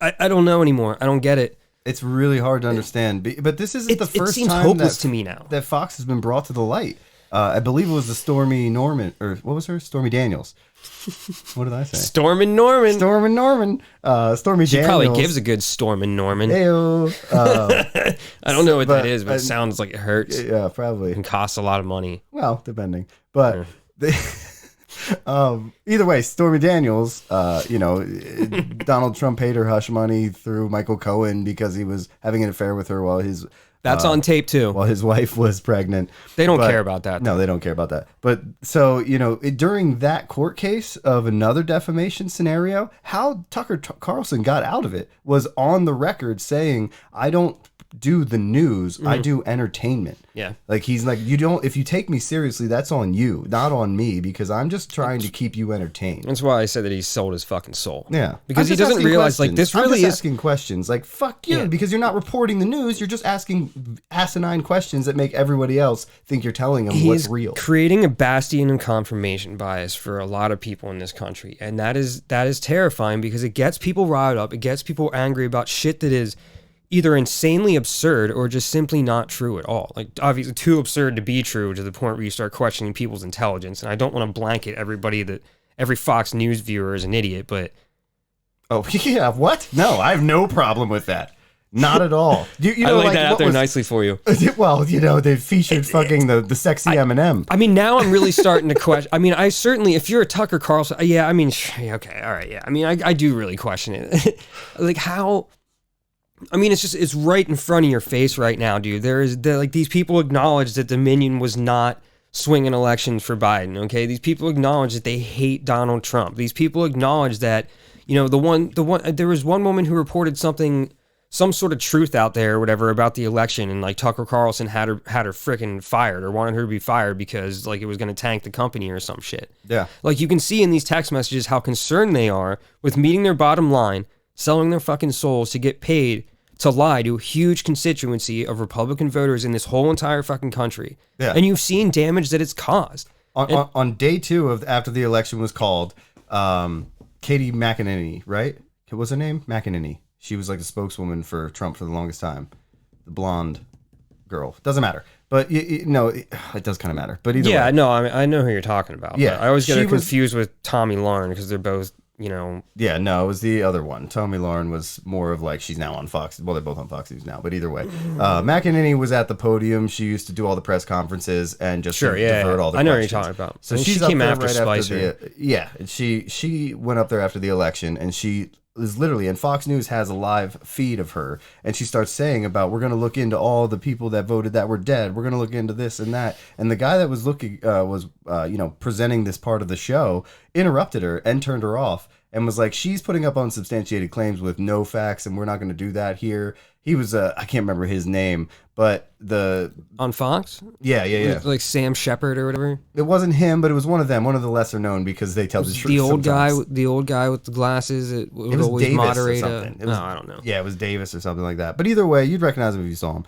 [SPEAKER 1] I don't know anymore. I don't get it.
[SPEAKER 3] It's really hard to understand. But this isn't the first
[SPEAKER 1] seems
[SPEAKER 3] time
[SPEAKER 1] hopeless to me now
[SPEAKER 3] that Fox has been brought to the light. I believe it was the Stormy Norman, or what was her? Stormy Daniels. What did I say?
[SPEAKER 1] Stormin' Norman.
[SPEAKER 3] Stormy Daniels.
[SPEAKER 1] She probably gives a good Stormin' Norman. I don't know what that is, but it sounds like it hurts.
[SPEAKER 3] Yeah, probably.
[SPEAKER 1] And costs a lot of money.
[SPEAKER 3] Well, depending. But either way, Stormy Daniels, Donald Trump paid her hush money through Michael Cohen because he was having an affair with her while his...
[SPEAKER 1] That's on tape too.
[SPEAKER 3] While his wife was pregnant.
[SPEAKER 1] They don't care about that.
[SPEAKER 3] No, they don't care about that. But so, during that court case of another defamation scenario, how Tucker Carlson got out of it was on the record saying, I don't do the news, I do entertainment.
[SPEAKER 1] Yeah.
[SPEAKER 3] Like, he's like, if you take me seriously, that's on you, not on me, because I'm just trying to keep you entertained.
[SPEAKER 1] That's why I said that he sold his fucking soul.
[SPEAKER 3] Yeah.
[SPEAKER 1] Because he doesn't realize, like, this really is
[SPEAKER 3] asking questions. Like, fuck you, because you're not reporting the news, you're just asking asinine questions that make everybody else think you're telling them what's real.
[SPEAKER 1] Creating a bastion of confirmation bias for a lot of people in this country. And that is terrifying because it gets people riled up, it gets people angry about shit that is either insanely absurd or just simply not true at all. Like, obviously too absurd to be true to the point where you start questioning people's intelligence. And I don't want to blanket every Fox News viewer is an idiot, but...
[SPEAKER 3] Oh, yeah, what? No, I have no problem with that. Not at all. You
[SPEAKER 1] I
[SPEAKER 3] know,
[SPEAKER 1] laid
[SPEAKER 3] like,
[SPEAKER 1] that out
[SPEAKER 3] what
[SPEAKER 1] there
[SPEAKER 3] was-
[SPEAKER 1] nicely for you.
[SPEAKER 3] Well, you know, they featured fucking the sexy Eminem.
[SPEAKER 1] I mean, now I'm really starting to question. I mean, I certainly, if you're a Tucker Carlson, yeah, I mean, yeah, okay, all right, yeah. I mean, I do really question it. Like how, I mean, it's right in front of your face right now, dude. Like these people acknowledge that Dominion was not swinging elections for Biden, okay? These people acknowledge that they hate Donald Trump. These people acknowledge that, you know, there was one woman who reported some sort of truth out there or whatever about the election, and like Tucker Carlson had her freaking fired or wanted her to be fired because like it was going to tank the company or some shit.
[SPEAKER 3] Yeah.
[SPEAKER 1] Like you can see in these text messages how concerned they are with meeting their bottom line, selling their fucking souls to get paid to lie to a huge constituency of Republican voters in this whole entire fucking country.
[SPEAKER 3] Yeah.
[SPEAKER 1] And you've seen damage that it's caused.
[SPEAKER 3] On day 2 of after the election was called, Katie McEnany, right? What was her name? McEnany. She was like the spokeswoman for Trump for the longest time. The blonde girl. Doesn't matter. But no, it does kind of matter. But either way.
[SPEAKER 1] No, I know who you're talking about.
[SPEAKER 3] Yeah,
[SPEAKER 1] I always get
[SPEAKER 3] she
[SPEAKER 1] her confused with Tommy Lauren because they're both, you know.
[SPEAKER 3] Yeah, no, it was the other one. Tommy Lauren was more of like, she's now on Fox. Well, they're both on Fox News now, but either way. McEnany was at the podium. She used to do all the press conferences and just divert all the
[SPEAKER 1] I know
[SPEAKER 3] questions.
[SPEAKER 1] what you're talking about.
[SPEAKER 3] So
[SPEAKER 1] And
[SPEAKER 3] she
[SPEAKER 1] came
[SPEAKER 3] up there
[SPEAKER 1] after
[SPEAKER 3] right
[SPEAKER 1] Spicer.
[SPEAKER 3] and she went up there after the election, and she is literally, and Fox News has a live feed of her, and she starts saying about, we're going to look into all the people that voted that were dead. We're going to look into this and that. And the guy that was presenting this part of the show interrupted her and turned her off and was like, she's putting up unsubstantiated claims with no facts, and we're not going to do that here. He was, I can't remember his name, but
[SPEAKER 1] On Fox?
[SPEAKER 3] Yeah.
[SPEAKER 1] Like Sam Shepard or whatever?
[SPEAKER 3] It wasn't him, but it was one of them, one of the lesser known, because they tell the truth.
[SPEAKER 1] The old
[SPEAKER 3] sometimes.
[SPEAKER 1] guy with the glasses that would
[SPEAKER 3] It was
[SPEAKER 1] always
[SPEAKER 3] Davis
[SPEAKER 1] moderate.
[SPEAKER 3] or something.
[SPEAKER 1] I don't know.
[SPEAKER 3] Yeah, it was Davis or something like that. But either way, you'd recognize him if you saw him.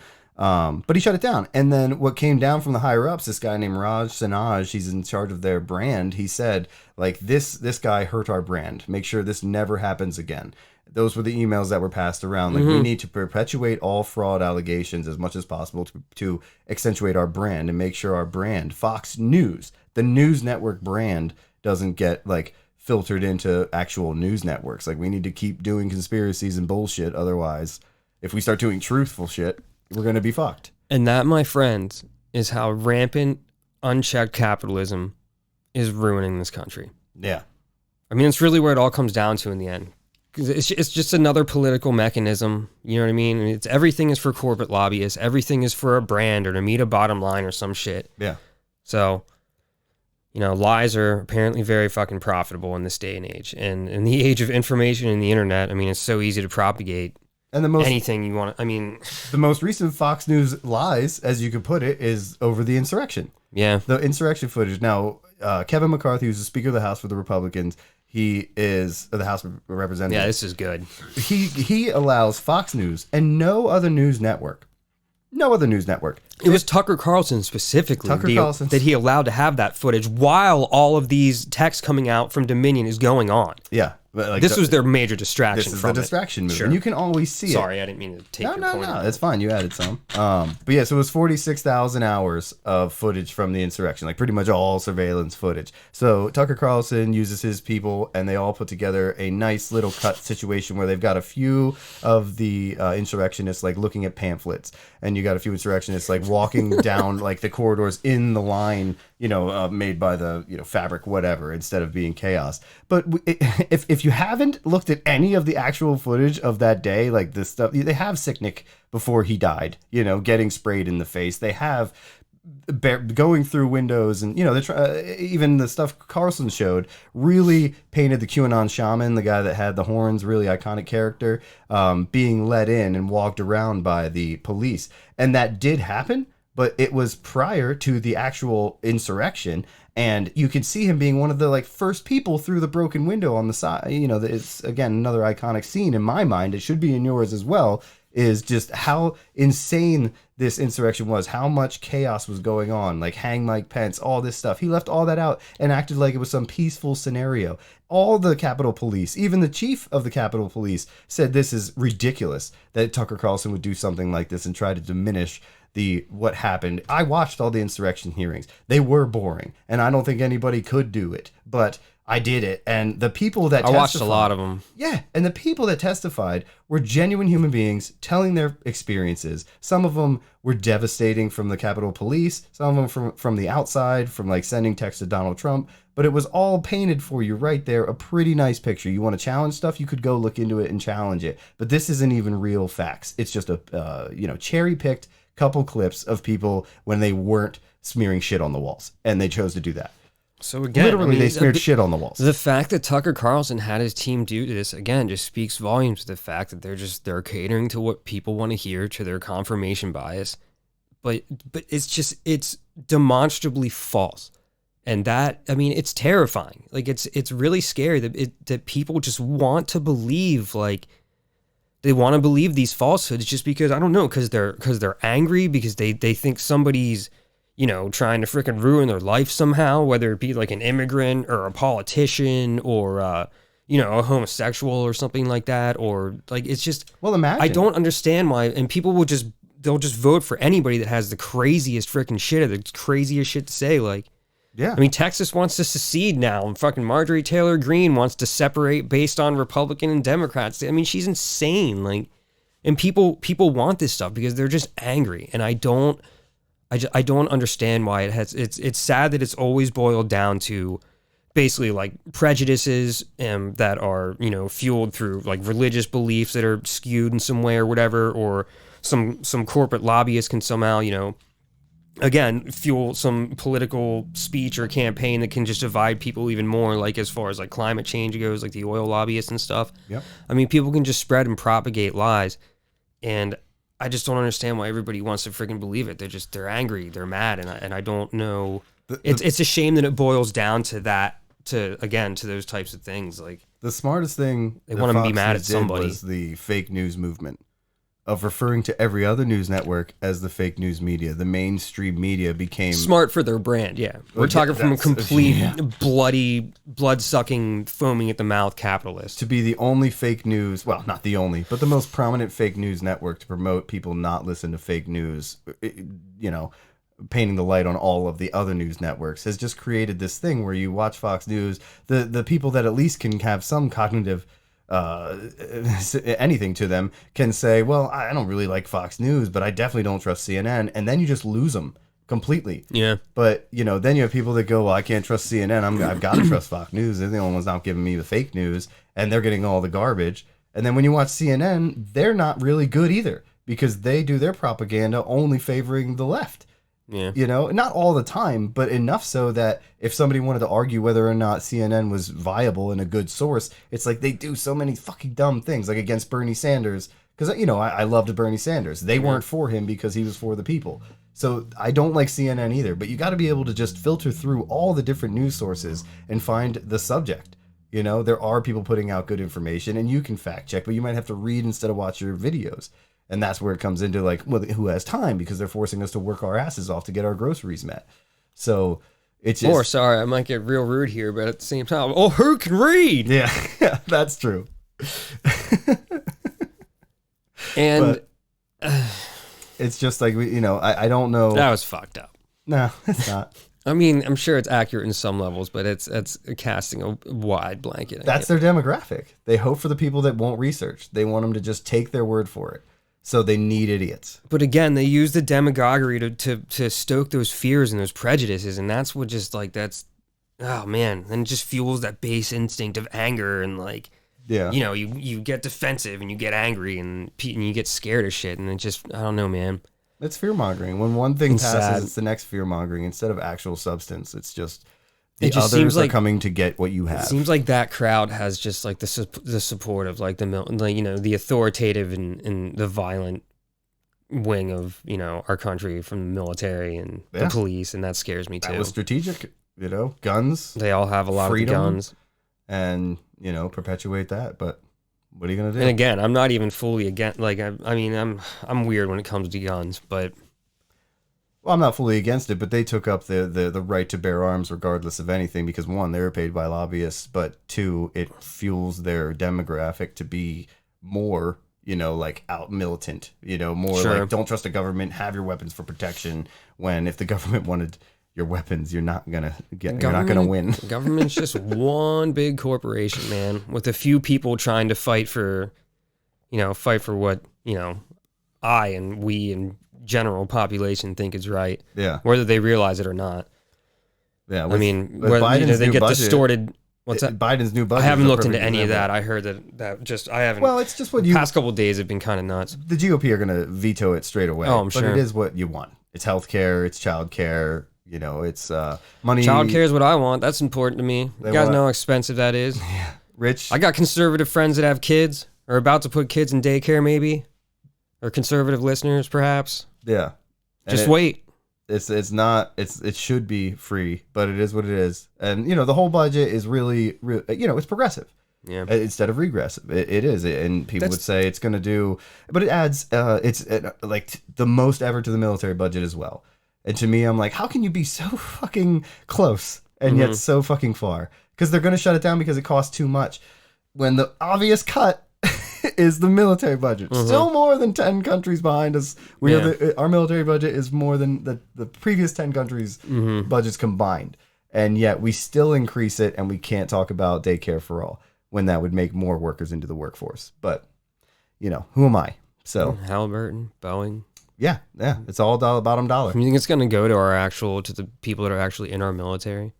[SPEAKER 3] But he shut it down. And then what came down from the higher ups, this guy named Raj Sinaj, he's in charge of their brand. He said, like, this guy hurt our brand. Make sure this never happens again. Those were the emails that were passed around. Like, we need to perpetuate all fraud allegations as much as possible to accentuate our brand and make sure our brand, Fox News, the news network brand, doesn't get, like, filtered into actual news networks. Like, we need to keep doing conspiracies and bullshit. Otherwise, if we start doing truthful shit, we're going to be fucked.
[SPEAKER 1] And that, my friends, is how rampant, unchecked capitalism is ruining this country.
[SPEAKER 3] Yeah.
[SPEAKER 1] I mean, it's really where it all comes down to in the end. 'Cause it's just another political mechanism. You know what I mean? It's everything is for corporate lobbyists. Everything is for a brand or to meet a bottom line or some shit.
[SPEAKER 3] Yeah. So,
[SPEAKER 1] you know, lies are apparently very fucking profitable in this day and age. And in the age of information and the internet, I mean, it's so easy to propagate
[SPEAKER 3] and
[SPEAKER 1] anything you want. I mean,
[SPEAKER 3] the most recent Fox News lies, as you could put it, is over the insurrection.
[SPEAKER 1] Yeah.
[SPEAKER 3] The insurrection footage. Now, Kevin McCarthy, who's the Speaker of the House for the Republicans, he is the House of Representatives.
[SPEAKER 1] Yeah, this is good.
[SPEAKER 3] He allows Fox News and no other news network.
[SPEAKER 1] It was Tucker Carlson specifically
[SPEAKER 3] Carlson.
[SPEAKER 1] that he allowed to have that footage while all of these texts coming out from Dominion is going on.
[SPEAKER 3] Yeah. But like
[SPEAKER 1] this was their major distraction.
[SPEAKER 3] This is
[SPEAKER 1] from
[SPEAKER 3] the distraction move.
[SPEAKER 1] Sure.
[SPEAKER 3] And you can always see
[SPEAKER 1] Sorry, I didn't mean to take your point.
[SPEAKER 3] No, it's fine. You added some. But yeah, so it was 46,000 hours of footage from the insurrection, like pretty much all surveillance footage. So Tucker Carlson uses his people, and they all put together a nice little cut situation where they've got a few of the insurrectionists like looking at pamphlets, and you got a few insurrectionists like walking down like the corridors in the line, made by the fabric, whatever, instead of being chaos. But if you haven't looked at any of the actual footage of that day, like this stuff, they have Sicknick before he died, getting sprayed in the face. They have going through windows, and even the stuff Carlson showed really painted the QAnon shaman, the guy that had the horns, really iconic character, being let in and walked around by the police. And that did happen, but it was prior to the actual insurrection, and you could see him being one of the first people through the broken window on the side. It's again another iconic scene in my mind. It should be in yours as well. Is just how insane this insurrection was, how much chaos was going on, like hang Mike Pence, all this stuff. He left all that out and acted like it was some peaceful scenario. All the Capitol Police, even the chief of the Capitol Police, said this is ridiculous that Tucker Carlson would do something like this and try to diminish what happened. I watched all the insurrection hearings. They were boring, and I don't think anybody could do it. But I did it. And the people that
[SPEAKER 1] I watched a lot of them.
[SPEAKER 3] Yeah, and the people that testified were genuine human beings telling their experiences. Some of them were devastating from the Capitol Police, some of them from the outside, from like sending texts to Donald Trump, but it was all painted for you right there, a pretty nice picture. You want to challenge stuff, you could go look into it and challenge it. But this isn't even real facts. It's just a cherry-picked couple clips of people when they weren't smearing shit on the walls, and they chose to do that.
[SPEAKER 1] So again,
[SPEAKER 3] Literally, they smeared shit on the walls.
[SPEAKER 1] The fact that Tucker Carlson had his team do this again just speaks volumes to the fact that they're catering to what people want to hear, to their confirmation bias. But it's demonstrably false, and that, I mean, it's terrifying. Like it's really scary that people just want to believe, like they want to believe these falsehoods just because, I don't know, because they're angry, because they think somebody's, you know, trying to freaking ruin their life somehow, whether it be like an immigrant or a politician or, a homosexual or something like that. Or like, it's just,
[SPEAKER 3] well, imagine.
[SPEAKER 1] I don't understand why. And people they'll just vote for anybody that has the craziest freaking shit or the craziest shit to say. Like,
[SPEAKER 3] yeah.
[SPEAKER 1] I mean, Texas wants to secede now, and fucking Marjorie Taylor Greene wants to separate based on Republican and Democrats. I mean, she's insane. Like, and people want this stuff because they're just angry. And I don't understand why it's sad that it's always boiled down to basically like prejudices that are, you know, fueled through like religious beliefs that are skewed in some way or whatever, or some corporate lobbyist can somehow, you know, again, fuel some political speech or campaign that can just divide people even more, like as far as like climate change goes, like the oil lobbyists and stuff.
[SPEAKER 3] Yep. I
[SPEAKER 1] mean, people can just spread and propagate lies, and I just don't understand why everybody wants to freaking believe it. They're angry, they're mad, and I don't know. It's a shame that it boils down to that, to those types of things. Like,
[SPEAKER 3] the smartest thing
[SPEAKER 1] they want to be mad at somebody
[SPEAKER 3] was the fake news movement of referring to every other news network as the fake news media. The mainstream media became
[SPEAKER 1] smart for their brand. Yeah, we're talking from a complete bloody, blood-sucking, foaming at the mouth capitalist.
[SPEAKER 3] To be the only fake news, well, not the only, but the most prominent fake news network to promote people not listen to fake news, you know, painting the light on all of the other news networks, has just created this thing where you watch Fox News, the people that at least can have some cognitive anything to them can say, well, I don't really like Fox News, but I definitely don't trust CNN, and then you just lose them completely.
[SPEAKER 1] Yeah.
[SPEAKER 3] But, you know, then you have people that go, well, I can't trust CNN, I've got to trust Fox News, they're the only ones not giving me the fake news, and they're getting all the garbage. And then when you watch CNN, they're not really good either, because they do their propaganda only favoring the left.
[SPEAKER 1] Yeah.
[SPEAKER 3] You know, not all the time, but enough so that if somebody wanted to argue whether or not CNN was viable and a good source, it's like they do so many fucking dumb things, like against Bernie Sanders. Because, you know, I loved Bernie Sanders. They weren't for him because he was for the people. So I don't like CNN either, but you got to be able to just filter through all the different news sources and find the subject. You know, there are people putting out good information, and you can fact check, but you might have to read instead of watch your videos. And that's where it comes into, like, well, who has time? Because they're forcing us to work our asses off to get our groceries met. So it's just...
[SPEAKER 1] Or, sorry, I might get real rude here, but at the same time, oh, who can read?
[SPEAKER 3] Yeah, that's true.
[SPEAKER 1] And...
[SPEAKER 3] it's just like, you know, I don't know.
[SPEAKER 1] That was fucked up.
[SPEAKER 3] No, it's not.
[SPEAKER 1] I mean, I'm sure it's accurate in some levels, but it's casting a wide blanket.
[SPEAKER 3] That's their demographic. They hope for the people that won't research. They want them to just take their word for it. So they need idiots.
[SPEAKER 1] But again, they use the demagoguery to stoke those fears and those prejudices, and that's what just like oh man, and it just fuels that base instinct of anger and like,
[SPEAKER 3] yeah,
[SPEAKER 1] you know, you get defensive and you get angry and you get scared of shit, and it just, I don't know, man.
[SPEAKER 3] It's fear mongering. When one thing passes,
[SPEAKER 1] sad.
[SPEAKER 3] It's the next fear mongering instead of actual substance. It's just the
[SPEAKER 1] just
[SPEAKER 3] others
[SPEAKER 1] like,
[SPEAKER 3] are coming to get what you have.
[SPEAKER 1] It seems like that crowd has just like the support of like the authoritative and the violent wing of, you know, our country, from the military and the police, and that scares me too.
[SPEAKER 3] That was strategic, you know, guns.
[SPEAKER 1] They all have a lot of guns,
[SPEAKER 3] and you know, perpetuate that. But what are you gonna do?
[SPEAKER 1] And again, I'm not even fully against. Like, I mean, I'm weird when it comes to guns, but.
[SPEAKER 3] Well, I'm not fully against it, but they took up the right to bear arms regardless of anything because, one, they were paid by lobbyists, but two, it fuels their demographic to be more, you know, like out militant, you know, more like don't trust the government, have your weapons for protection, when if the government wanted, your weapons, you're not gonna win.
[SPEAKER 1] Government's just one big corporation, man, with a few people trying to fight for what, I and we and general population think is right.
[SPEAKER 3] Yeah.
[SPEAKER 1] Whether they realize it or not.
[SPEAKER 3] Yeah.
[SPEAKER 1] They get distorted. What's that?
[SPEAKER 3] Biden's new budget.
[SPEAKER 1] I haven't looked into any of that. I heard I haven't.
[SPEAKER 3] Well, it's just what you.
[SPEAKER 1] Past couple of days have been kind of nuts.
[SPEAKER 3] The GOP are going to veto it straight away.
[SPEAKER 1] Oh, I'm sure.
[SPEAKER 3] But it is what you want. It's healthcare. It's childcare. It's money.
[SPEAKER 1] Childcare is what I want. That's important to me. You guys know how expensive that is.
[SPEAKER 3] Yeah. Rich.
[SPEAKER 1] I got conservative friends that have kids or about to put kids in daycare, maybe, or conservative listeners, perhaps.
[SPEAKER 3] Yeah.
[SPEAKER 1] Just wait.
[SPEAKER 3] It should be free, but it is what it is. And, the whole budget is really, it's progressive.
[SPEAKER 1] Yeah.
[SPEAKER 3] Instead of regressive. It is. And people would say it's going to do, but it adds, like the most ever to the military budget as well. And to me, I'm like, how can you be so fucking close and yet so fucking far? Because they're going to shut it down because it costs too much. When the obvious cut is the military budget. Still more than 10 countries behind us. Our military budget is more than the previous 10 countries' budgets combined. And yet we still increase it, and we can't talk about daycare for all when that would make more workers into the workforce. But, who am I? So
[SPEAKER 1] Halliburton, Boeing.
[SPEAKER 3] Yeah. It's all bottom dollar.
[SPEAKER 1] You think it's going to go to the people that are actually in our military?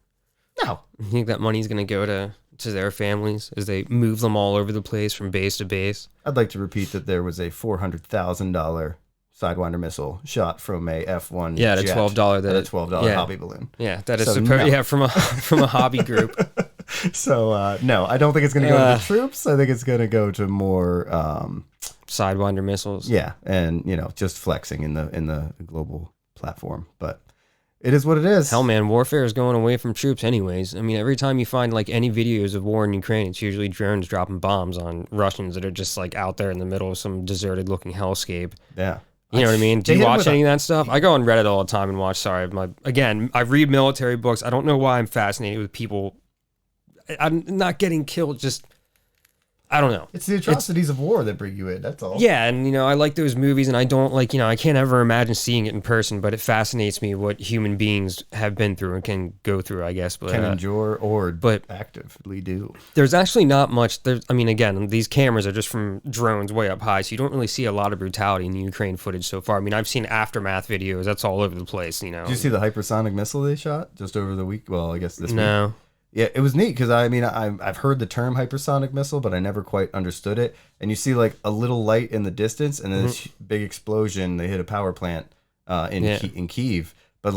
[SPEAKER 3] No.
[SPEAKER 1] You think that money's going to go to their families as they move them all over the place from base to base?
[SPEAKER 3] I'd like to repeat that there was a $400,000 Sidewinder missile shot from a F-1
[SPEAKER 1] jet. At a
[SPEAKER 3] $12 hobby balloon.
[SPEAKER 1] Yeah, that is from a hobby group.
[SPEAKER 3] So no, I don't think it's going to go to the troops. I think it's going to go to more
[SPEAKER 1] Sidewinder missiles.
[SPEAKER 3] Yeah, and just flexing in the global platform, but. It is what it is.
[SPEAKER 1] Hell, man, warfare is going away from troops anyways. I mean, every time you find, any videos of war in Ukraine, it's usually drones dropping bombs on Russians that are just, out there in the middle of some deserted-looking hellscape.
[SPEAKER 3] Yeah.
[SPEAKER 1] You know what I mean? Do you watch any of that stuff? I go on Reddit all the time and watch, I read military books. I don't know why I'm fascinated with people. I'm not getting killed, just... I don't know.
[SPEAKER 3] It's the atrocities of war that bring you in. That's all.
[SPEAKER 1] Yeah, and I like those movies, and I don't I can't ever imagine seeing it in person, but it fascinates me what human beings have been through and can go through, I guess. But
[SPEAKER 3] can endure but actively do.
[SPEAKER 1] There's actually not much. Again, these cameras are just from drones way up high, so you don't really see a lot of brutality in the Ukraine footage so far. I mean, I've seen aftermath videos. That's all over the place. Did
[SPEAKER 3] you see the hypersonic missile they shot just over the week? Well, I guess this week.
[SPEAKER 1] No.
[SPEAKER 3] Yeah, it was neat because I've heard the term hypersonic missile, but I never quite understood it. And you see a little light in the distance, and then this big explosion. They hit a power plant in Kyiv, but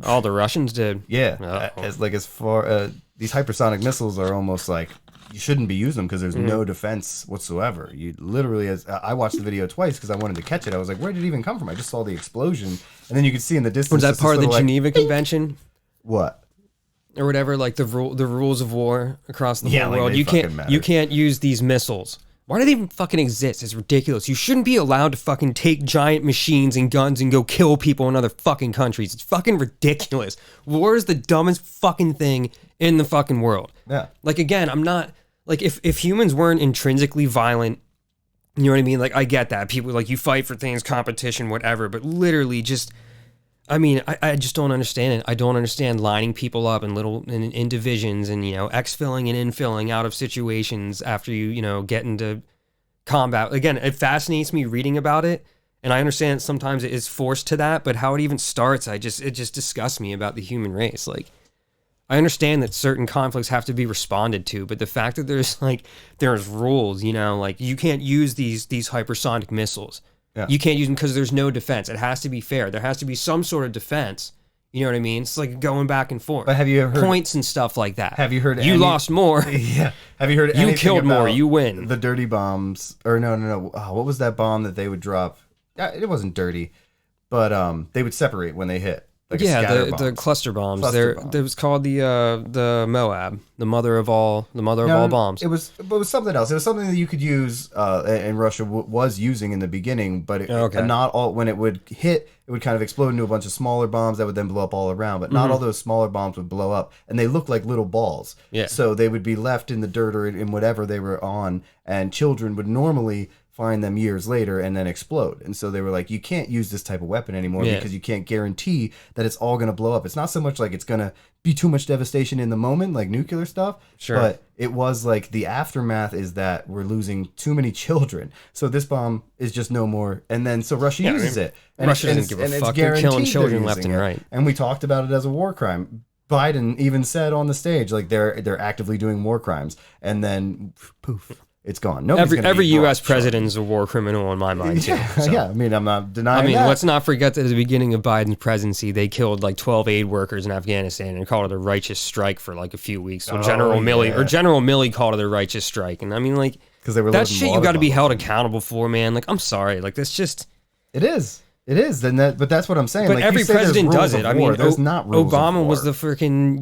[SPEAKER 1] all the Russians did.
[SPEAKER 3] Yeah, as far these hypersonic missiles are almost like you shouldn't be using them because there's no defense whatsoever. You literally, I watched the video twice because I wanted to catch it. I was like, where did it even come from? I just saw the explosion, and then you could see in the distance.
[SPEAKER 1] Was that part of the Geneva Convention?
[SPEAKER 3] What?
[SPEAKER 1] Or whatever, the rules of war across the whole world. You can't use these missiles. Why do they even fucking exist? It's ridiculous. You shouldn't be allowed to fucking take giant machines and guns and go kill people in other fucking countries. It's fucking ridiculous. War is the dumbest fucking thing in the fucking world.
[SPEAKER 3] Yeah.
[SPEAKER 1] Again, I'm not if humans weren't intrinsically violent, you know what I mean? I get that. People you fight for things, competition, whatever, but literally just I just don't understand it. I don't understand lining people up in divisions and, exfilling and infilling out of situations after you get into combat. Again, it fascinates me reading about it, and I understand sometimes it is forced to that, but how it even starts, it just disgusts me about the human race. I understand that certain conflicts have to be responded to, but the fact that there's rules, you can't use these hypersonic missiles. Yeah. You can't use them because there's no defense. It has to be fair. There has to be some sort of defense. You know what I mean? It's going back and forth.
[SPEAKER 3] But have you ever heard
[SPEAKER 1] points and stuff like that?
[SPEAKER 3] Have you heard?
[SPEAKER 1] You lost more.
[SPEAKER 3] Yeah. Have you heard?
[SPEAKER 1] You killed more. You win.
[SPEAKER 3] The dirty bombs, or no. Oh, what was that bomb that they would drop? It wasn't dirty, but they would separate when they hit.
[SPEAKER 1] The cluster bombs. It was called the Moab, the mother of all bombs.
[SPEAKER 3] It was something else. It was something that you could use, and Russia was using in the beginning, but not all. When it would hit, it would kind of explode into a bunch of smaller bombs that would then blow up all around. But not all those smaller bombs would blow up, and they looked like little balls.
[SPEAKER 1] Yeah.
[SPEAKER 3] So they would be left in the dirt or in whatever they were on, and children would normally find them years later and then explode. And so they were like, you can't use this type of weapon anymore because you can't guarantee that it's all going to blow up. It's not so much like it's going to be too much devastation in the moment, like nuclear stuff.
[SPEAKER 1] Sure.
[SPEAKER 3] But it was like the aftermath is that we're losing too many children. So this bomb is just no more. And then so Russia uses it. And
[SPEAKER 1] Russia doesn't give a fuck. They're killing children left and right.
[SPEAKER 3] And we talked about it as a war crime. Biden even said on the stage, like they're actively doing war crimes. And then poof. It's gone.
[SPEAKER 1] Every U.S. president is a war criminal in my mind, too. So.
[SPEAKER 3] Yeah, I mean, I'm not denying that.
[SPEAKER 1] Let's not forget that at the beginning of Biden's presidency, they killed like 12 aid workers in Afghanistan and called it a righteous strike for like a few weeks. So General Milley called it a righteous strike. And I mean, like,
[SPEAKER 3] they were
[SPEAKER 1] that shit you got to be held accountable for, man. Like, I'm sorry. Like, that's just...
[SPEAKER 3] It is. It is, but that's what I'm saying.
[SPEAKER 1] But
[SPEAKER 3] like,
[SPEAKER 1] every president does it. I mean,
[SPEAKER 3] there's not rules
[SPEAKER 1] Obama
[SPEAKER 3] of war.
[SPEAKER 1] was the freaking,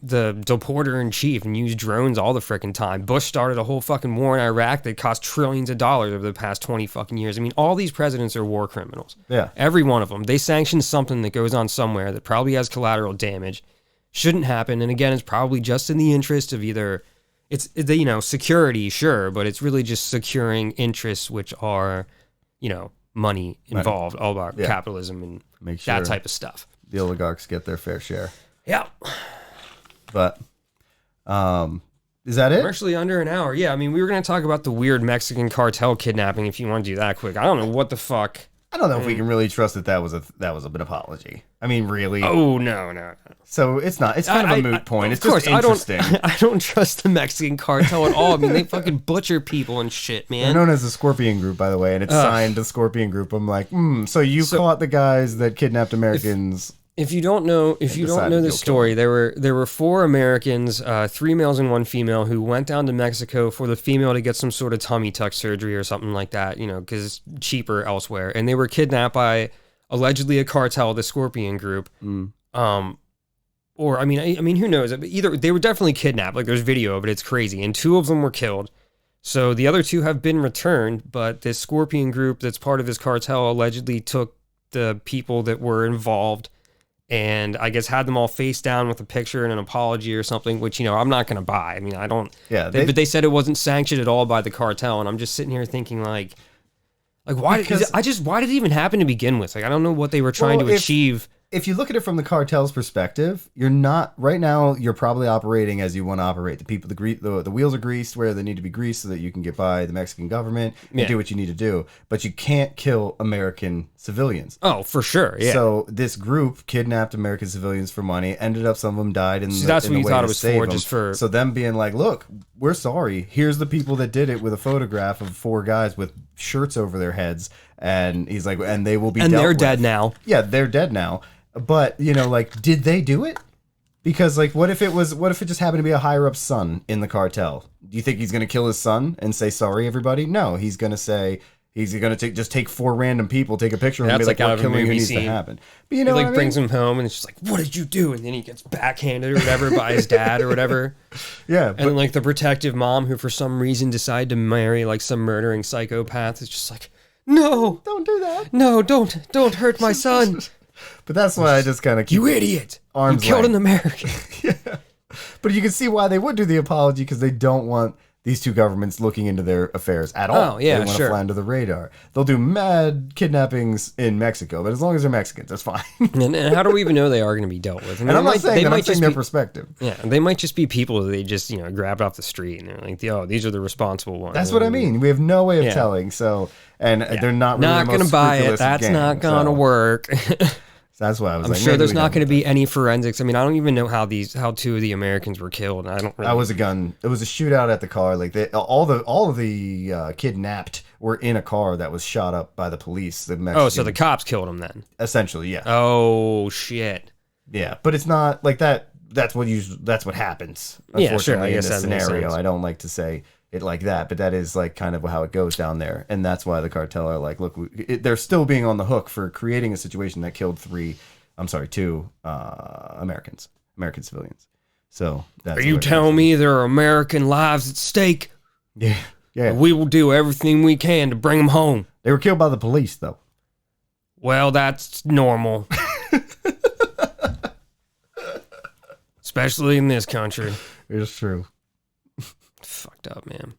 [SPEAKER 1] the deporter in chief and used drones all the freaking time. Bush started a whole fucking war in Iraq that cost trillions of dollars over the past 20 fucking years. I mean, all these presidents are war criminals.
[SPEAKER 3] Yeah.
[SPEAKER 1] Every one of them. They sanction something that goes on somewhere that probably has collateral damage. Shouldn't happen. And again, it's probably just in the interest of either, security, sure, but it's really just securing interests which are, money involved, all about capitalism and that type of stuff.
[SPEAKER 3] The oligarchs get their fair share.
[SPEAKER 1] Yeah.
[SPEAKER 3] But is that it?
[SPEAKER 1] We're actually under an hour. Yeah, I mean, we were going to talk about the weird Mexican cartel kidnapping if you want to do that quick. I don't know what the fuck.
[SPEAKER 3] I don't know if we can really trust that was an apology. I mean, really?
[SPEAKER 1] Oh, no.
[SPEAKER 3] So it's not. It's kind of a moot point. It's just interesting.
[SPEAKER 1] I don't trust the Mexican cartel at all. I mean, they fucking butcher people and shit, man.
[SPEAKER 3] They're known as the Scorpion Group, by the way, and it's signed the Scorpion Group. I'm like, so you caught the guys that kidnapped Americans. If you don't know
[SPEAKER 1] the story, there were 4 Americans, 3 males and 1 female, who went down to Mexico for the female to get some sort of tummy tuck surgery or something like that, because it's cheaper elsewhere. And they were kidnapped by allegedly a cartel, the Scorpion Group. Or I mean, who knows? Either they were definitely kidnapped. Like, there's video of it. It's crazy. And 2 of them were killed. So the other 2 have been returned. But this Scorpion Group that's part of this cartel allegedly took the people that were involved and I guess had them all face down with a picture and an apology or something, which, I'm not going to buy. I mean, I don't. Yeah. But they said it wasn't sanctioned at all by the cartel. And I'm just sitting here thinking why did it even happen to begin with? Like, I don't know what they were trying to achieve.
[SPEAKER 3] If you look at it from the cartel's perspective, you're not right now. You're probably operating as you want to operate. The people, the wheels are greased where they need to be greased so that you can get by the Mexican government and do what you need to do. But you can't kill American civilians.
[SPEAKER 1] Oh, for sure. Yeah.
[SPEAKER 3] So this group kidnapped American civilians for money. Ended up some of them died.
[SPEAKER 1] That's what you thought it was for, just for.
[SPEAKER 3] So them being like, look, we're sorry. Here's the people that did it with a photograph of 4 guys with shirts over their heads, and he's like, and they will be.
[SPEAKER 1] And they're dead now.
[SPEAKER 3] Yeah, they're dead now. But, did they do it? Because, what if it just happened to be a higher up son in the cartel? Do you think he's going to kill his son and say, sorry, everybody? No, he's going to say, he's going to just take 4 random people, take a picture, and be like, what killing needs to happen? But
[SPEAKER 1] he brings him home, and it's just like, what did you do? And then he gets backhanded or whatever by his dad or whatever.
[SPEAKER 3] Yeah.
[SPEAKER 1] And the protective mom who for some reason decided to marry, some murdering psychopath is just like, no.
[SPEAKER 3] Don't do that.
[SPEAKER 1] No, don't hurt my son.
[SPEAKER 3] But that's why I just kind of keep...
[SPEAKER 1] You idiot! You killed an American.
[SPEAKER 3] Yeah. But you can see why they would do the apology, because they don't want these 2 governments looking into their affairs at all.
[SPEAKER 1] Oh, yeah,
[SPEAKER 3] they want to fly under the radar. They'll do mad kidnappings in Mexico, but as long as they're Mexicans, that's fine.
[SPEAKER 1] and how do we even know they are going to be dealt with?
[SPEAKER 3] And I'm not saying that, I'm saying their perspective.
[SPEAKER 1] Yeah, they might just be people that they just, grabbed off the street, and they're like, oh, these are the responsible ones.
[SPEAKER 3] That's what I mean. We have no way of telling, so... And they're not really
[SPEAKER 1] not going to buy it. That's not going to work.
[SPEAKER 3] So that's why I was
[SPEAKER 1] I'm sure there's not going to be any forensics. I mean, I don't even know how 2 of the Americans were killed. I don't really...
[SPEAKER 3] That was a gun. It was a shootout at the car. All of the kidnapped were in a car that was shot up by the police. The Mexican...
[SPEAKER 1] Oh, so the cops killed them then?
[SPEAKER 3] Essentially, yeah.
[SPEAKER 1] Oh, shit.
[SPEAKER 3] Yeah, but it's not like that. That's what happens.
[SPEAKER 1] Yeah, sure. I guess
[SPEAKER 3] in this scenario, I don't like to say it like that, but that is kind of how it goes down there, and that's why the cartel are like, look, they're still being on the hook for creating a situation that killed 2 American civilians. So that's... Are
[SPEAKER 1] you telling me there are American lives at stake?
[SPEAKER 3] Yeah.
[SPEAKER 1] We will do everything we can to bring them home.
[SPEAKER 3] They were killed by the police, though.
[SPEAKER 1] Well, that's normal. Especially in this country.
[SPEAKER 3] It's true.
[SPEAKER 1] Fucked up, man.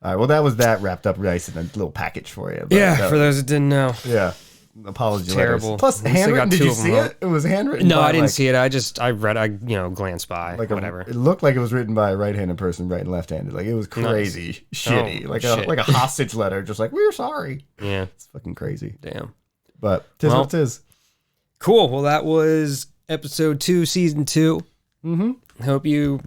[SPEAKER 3] All right, well, that was that wrapped up nice in a little package for you.
[SPEAKER 1] Yeah, for those that didn't know.
[SPEAKER 3] Yeah. Apology
[SPEAKER 1] Terrible.
[SPEAKER 3] letters. Plus,
[SPEAKER 1] At least I
[SPEAKER 3] handwritten.
[SPEAKER 1] got
[SPEAKER 3] Did
[SPEAKER 1] two
[SPEAKER 3] you
[SPEAKER 1] of them
[SPEAKER 3] see
[SPEAKER 1] wrong.
[SPEAKER 3] it? It was handwritten.
[SPEAKER 1] No,
[SPEAKER 3] by,
[SPEAKER 1] I didn't
[SPEAKER 3] like,
[SPEAKER 1] see it. I read, glanced by,
[SPEAKER 3] like
[SPEAKER 1] whatever.
[SPEAKER 3] It looked like it was written by a right-handed person, right and left-handed. Like, it was crazy, shitty.
[SPEAKER 1] Oh,
[SPEAKER 3] like
[SPEAKER 1] shit.
[SPEAKER 3] a hostage letter, just like, we're sorry.
[SPEAKER 1] Yeah.
[SPEAKER 3] It's fucking crazy.
[SPEAKER 1] Damn.
[SPEAKER 3] But tis what tis.
[SPEAKER 1] Cool. Well, that was episode 2, season 2.
[SPEAKER 3] Mm-hmm.
[SPEAKER 1] Hope you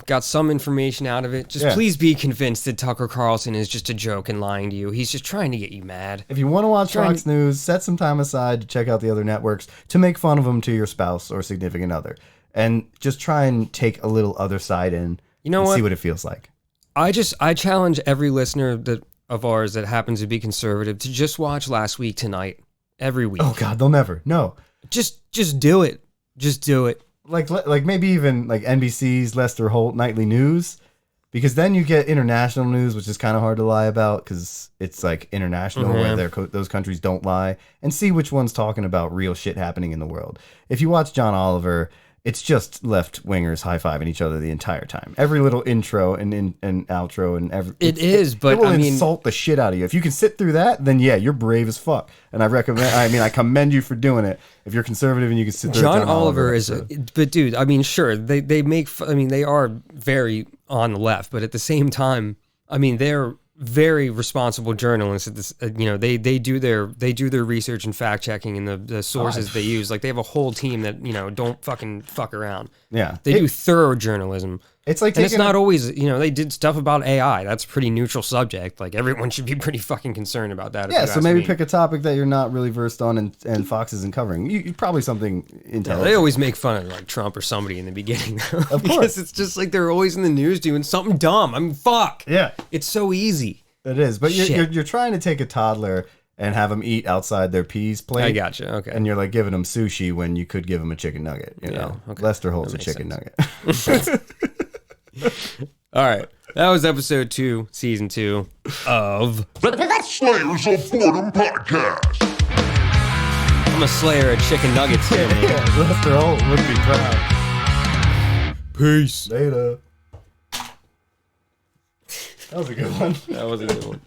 [SPEAKER 1] got some information out of it. Just please be convinced that Tucker Carlson is just a joke and lying to you. He's just trying to get you mad.
[SPEAKER 3] If you want to watch Fox News, set some time aside to check out the other networks to make fun of them to your spouse or significant other. And just try and take a little other side in and see what it feels like. I
[SPEAKER 1] challenge every listener of ours that happens to be conservative to just watch Last Week Tonight every week.
[SPEAKER 3] Oh, God, they'll never. No.
[SPEAKER 1] Just do it. Just do it.
[SPEAKER 3] Like maybe even like NBC's Lester Holt Nightly News, because then you get international news, which is kind of hard to lie about because it's like international where those countries don't lie, and see which one's talking about real shit happening in the world. If you watch John Oliver, it's just left wingers high-fiving each other the entire time. Every little intro and outro and every it will insult the shit out of you. If you can sit through that, then yeah, you're brave as fuck. And I commend you for doing it. If you're conservative and you can sit through
[SPEAKER 1] John Oliver but dude, I mean, sure, they are very on the left, but at the same time, I mean, they're very responsible journalists at this. They do their research and fact checking and the sources they use. Like, they have a whole team that don't fuck around.
[SPEAKER 3] Yeah,
[SPEAKER 1] they do thorough journalism.
[SPEAKER 3] It's like,
[SPEAKER 1] and it's not always they did stuff about AI. That's a pretty neutral subject. Like, everyone should be pretty fucking concerned about that.
[SPEAKER 3] Yeah, so maybe pick a topic that you're not really versed on and Fox isn't covering. You probably something intelligent.
[SPEAKER 1] Yeah, they always make fun of like Trump or somebody in the beginning, though.
[SPEAKER 3] Of course,
[SPEAKER 1] because it's just like they're always in the news doing something dumb. I mean, fuck.
[SPEAKER 3] Yeah,
[SPEAKER 1] it's so easy.
[SPEAKER 3] It is, but you're trying to take a toddler and have them eat outside their peas plate.
[SPEAKER 1] I gotcha. Okay,
[SPEAKER 3] and you're like giving them sushi when you could give them a chicken nugget. You know, Lester Holt's a chicken nugget.
[SPEAKER 1] All right, that was episode 2, season 2 of
[SPEAKER 2] Slayers of Boredom Podcast.
[SPEAKER 1] I'm a slayer of chicken nuggets.
[SPEAKER 3] Lester Holt would be proud.
[SPEAKER 1] Peace.
[SPEAKER 3] Later. That was a good one.
[SPEAKER 1] That was a good one.